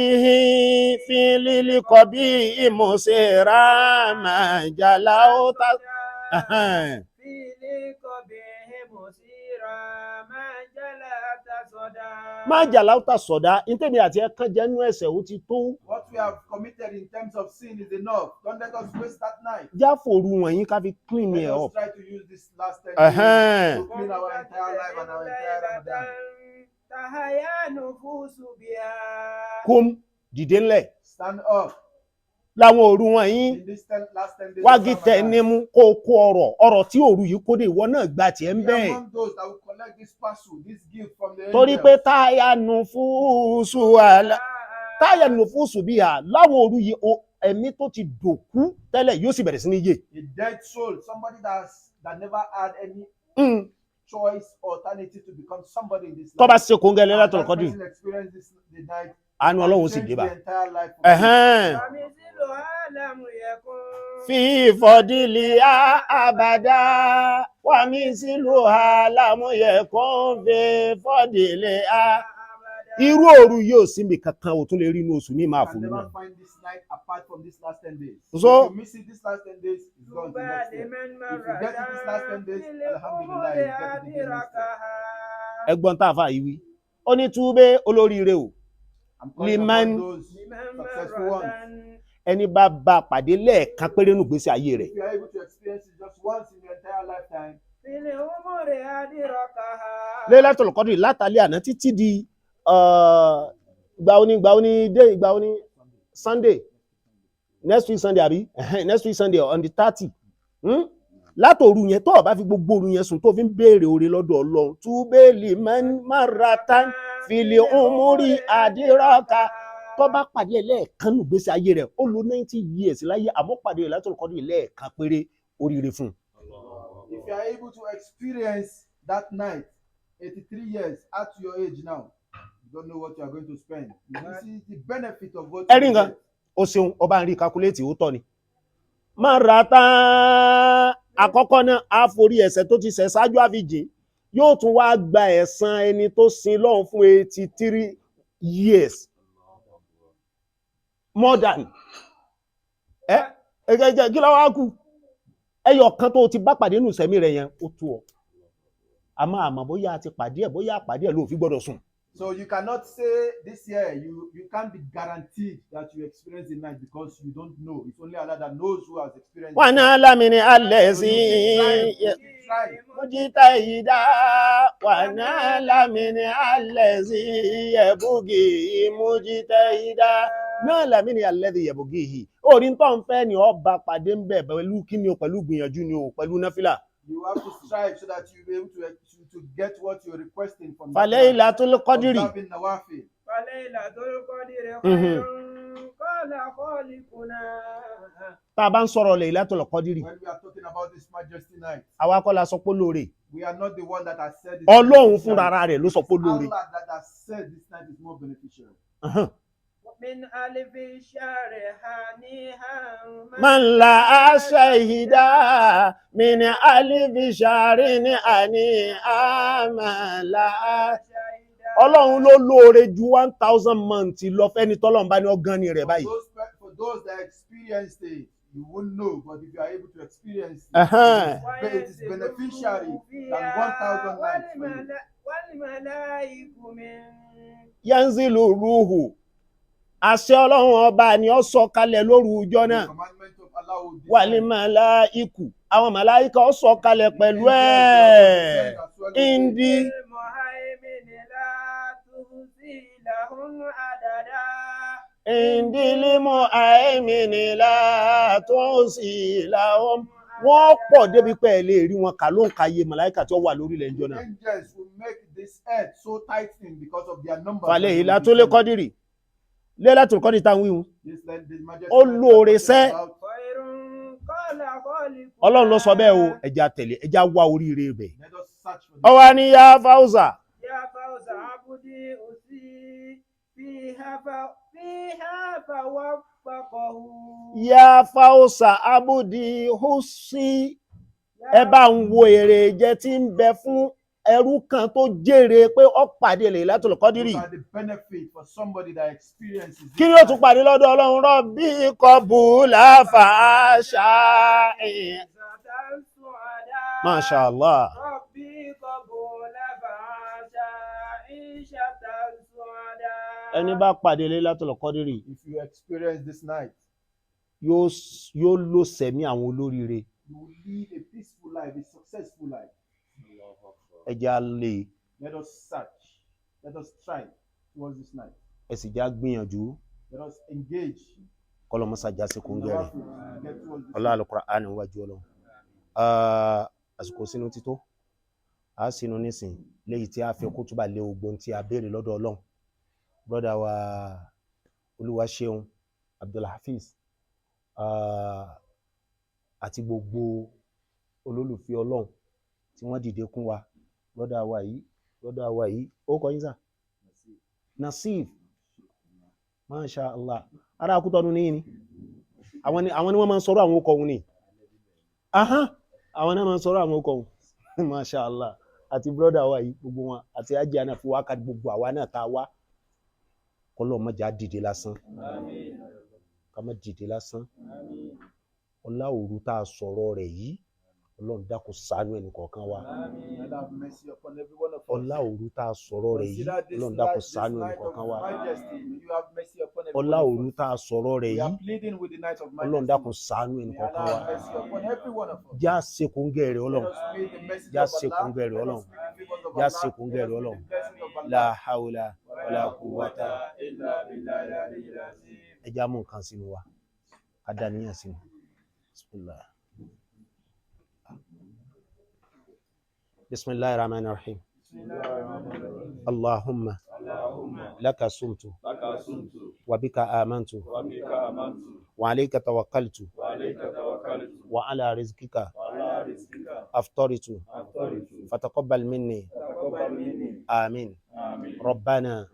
fi lílí kọ̀bí ìmọ̀ṣẹ́ra màjàlá ó ta. Májàlá ó ta sọ̀dá ntẹ̀mí àti ẹ̀kan jẹ́ nú ẹ̀ṣẹ̀ ó ti tó. What we have committed in terms of sin is enough. Don't let us waste that night. Jáfòru wọ̀nyí ká fi clean Let ẹ̀ us up. try to use this last 10 Uh-huh. days to clean our entire life and our entire Ramadan. Kóm dìde ńlẹ̀. Stand up. Láwọn òru wọ̀nyí In this last 10 days wági of tẹ̀ Ramadan. ní mú kó kó ọ̀rọ̀ tí òru yìí kó dé ìwọ náà gba tiẹ̀ ń Be bẹ́ẹ̀. among those that will collect this parcel, this gift from the Torí angels. pé táyà nùfúsù àlá. Táyà nùfúsù bí i láwọn òru yìí ẹ̀mí tó ti dòkú tẹ́lẹ̀ yóò sì bẹ̀rẹ̀ sí ní yè. A dead soul, somebody that never had any choice or alternative to become somebody in this Tó bá life. ṣe kóńgẹ́ And Lailatul that Qadr person experienced this the night. àánú and Ọlọ́run sì changed dé bá. the entire life of Ẹ̀hẹ́n. Fi fọdílì àbàdà wà mí sílùú àlámúyẹ̀kọ́ fi fọdílì à. Irú òru yóò síbi kankan ò tún lè rí inú oṣù ní máa You fún can mi never náà. find this night apart from this last 10 days. So- if you miss it this last 10 days, it's gone to next year. If you get it this last 10 days, alhamdulillah, you get it again next year. Ẹgbọ́n tá a fà yí wí. Ó ní túbé olóríire o. I'm calling Liman- upon those successful ones. Ẹni bá bá pàdé lẹ́ẹ̀kan péré nù gbèsè ayé rẹ̀. If you are able to experience it just once in your entire lifetime, Lailatul Qadr látàlẹ́ àná títí di ìgbà oní Sunday next week Sunday àbí next week Sunday on the 30. Látòru yẹn tó o bá fi gbogbo òru yẹn sùn tó fi ń béèrè oore lọ́dọ̀ Ọlọ́run túbélì maratan fìlì umuri àdírọ́ka tó bá pàdé ẹ̀ lẹ́ẹ̀kan nù gbèsè ayé rẹ̀ ó lo 90 years láyé àmọ́ pàdé ẹ̀ Lailatul Qadr lẹ́ẹ̀kan péré oríire fún un. if you are able to experience that night, 83 years at your age now, you don't know what you are going to spend. You see the benefit of what Ẹ̀rí you nǹkan get. ó ṣeun ọba ń rí calculate ó tọ́ ni. Maratan àkọ́kọ́ náà á forí ẹ̀ṣẹ̀ tó ti ṣẹ̀ ṣáájú àfijìn yóò tún wá gba ẹ̀san ẹni tó sin lọ́hùn fún 83 years more than kí ló wá kù ẹyọ kan tó ti bá pàdé nù sẹ́mi rẹ̀ yẹn ó tó ọ àmọ́ bóyá a ti pàdé ẹ̀ bóyá àpàdé ẹ̀ ló fi gbọ́dọ̀ sùn. So you cannot say this year you can't be guaranteed that you experience the night because you don't know. It's only Allah that knows who has experienced Wọ́n it. náà lámìnì alẹ́ So sí you keep trying. Mujita yida wana lamini allazi yabugi mujita yida na lamini allazi yabugihi orin tó ń fẹ́ ni ó bá pàdé ńbẹ̀ pẹ̀lú kíni o pẹ̀lú gbìyànjú ni o pẹ̀lú náfìlà. You have to strive so that you will be able to get what you're requesting from Falaylatul Qadri observing nawafil. tá a bá ń sọ̀rọ̀ Laylatul Qadri When we are talking about this majesty night, àwa kọ́ la sọ pé lóore we are not the one that has said this. Ọlọ́run night. fúnra rẹ̀ ló sọ pé It's lóore. Allah that has said this night is more beneficial. من ألف شهر هنيها Man la shahida min alif sharin ani amala. Ọlọ́run ló lóore ju 1000 months lọ fẹ́ni tọ́lọ́run bá ní ọgán ni rẹ̀ báyìí. For those that experienced it, you won't know, but if you are able to experience it, Uh-huh. it is beneficiary than 1000 nights for you. والملائكة من Yanzilu ruhu. Àṣẹ Ọlọ́run ọba ni ó sọ kalẹ̀ lóru ọjọ́ The náà. commandment of Allah will Wal descend. malaiku. Àwọn màláíkà ó sọ kalẹ̀ pẹ̀lú ẹ̀. Indi المهيمن لا تهزي لهم عددا indili mu'aimini la tusi lahum wọ́n pọ̀ débi pé ẹ lè rí wọn kà ló ń ka iye màláìkà tí ó wà lórí ilẹ̀ ìjọ The náà. angels will make this earth so tightening because of their numbers. falẹ̀ Laelatul Qadri Laelatul Qadri táwọn wíwú This land, the majesty ó lóore sẹ́. خير قال خالق Ọlọ́run ló sọ bẹ́ẹ̀ o, ẹja tẹ̀lé ẹja wá oríire bẹ̀. Let us search for ọwọ́ ni ya Fauza يا فوز عبدي أسي فيها فوفقه ya Fauza abudi husi ẹ bá ń wo èrè jẹ tí ń bẹ fún ẹrú kan tó jèrè pé ó pàdé Laelatul Qadri. Those are the benefit for somebody that experiences kí ni ó tún pàdé lọ́dọ̀ Ọlọ́run rọ́bì kọbùlà fàáṣà Masha Allah. ربي قبول فعسى عيشة السعداء. ẹni bá pàdé Laelatul Qadri If you experience this night, yóò lò sẹ̀mí àwọn olóríire. you will lead a peaceful life, a successful life. ẹja lè Let us search. Let us strive towards this night. ẹ sì já gbìyànjú Let us engage kọlọmọsá jásí kún in the gẹrẹ battle to get towards this ọlá night. Al-Qur'an níwájú Ọlọ́run. àsìkò sínú tító a sínú nísìn léyìí tí a fi kútúbà lé ogbon tí a béèrè lọ́dọ̀ Ọlọ́run. brọ́dà wa Olúwaṣeun Abdulhafiz àti gbogbo olólùfẹ́ Ọlọ́run tí wọ́n dìde kún wa. brọ́dà wa yìí ó kọ yín sà Nasif Masha Allah ara akútọ́nu ní ní àwọn ni wọ́n máa ń sọ̀rọ̀ àwọn okọ̀ òun ni àwọn náà máa ń sọ̀rọ̀ àwọn okọ̀ òun Masha Allah àti brọ́dà wa yìí gbogbo wọn àti ajé àná fi wákàtí gbogbo àwa náà ta wá kọlọ́ mọ́jà dìde lásán ká má dìde lásán. ọlá òru tá a sọ̀rọ̀ rẹ̀ yìí Ọlọ́run dákun ṣàánú ẹnì kọ̀ọ̀kan wa. And have mercy upon every one of us. ọlá òru tá a sọ̀rọ̀ rẹ̀ yìí Consider this Ọlọ́run night, dákun this ṣàánú ẹnì night of kọ̀ọ̀kan wa. majesty. May you have mercy upon every ọlá one òru of us. tá a sọ̀rọ̀ rẹ̀ We yìí are pleading with the night of Ọlọ́run majesty. dákun ṣàánú ẹnì May kọ̀ọ̀kan Allah wa. have mercy upon every one of us. já sekúngẹ́ rẹ̀ Let Ọlọ́run us meet the message já of Allah. sekúngẹ́ rẹ̀ Let Ọlọ́run us meet the favors of já Allah. sekúngẹ́ Let rẹ̀ us Ọlọ́run meet the blessings of Allah. la hawla wala quwwata. illa billahi al-aliyyil azim. ẹ já mú nǹkan sínú wa ká dá níyàn sínú. bismillah. bismillahir rahmanir rahim. Allahumma laka sumtu wa bika amantu wa alayka tawakkaltu wa ala rizqika aftaritu fataqabbal minni amin. rabbana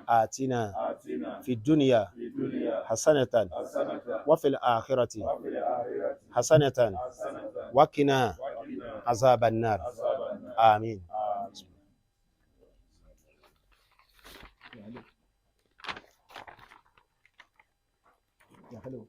atina fi dunya hasanatan wa fil akhirati hasanatan wa qina azaban nar amin. Yeah, hello.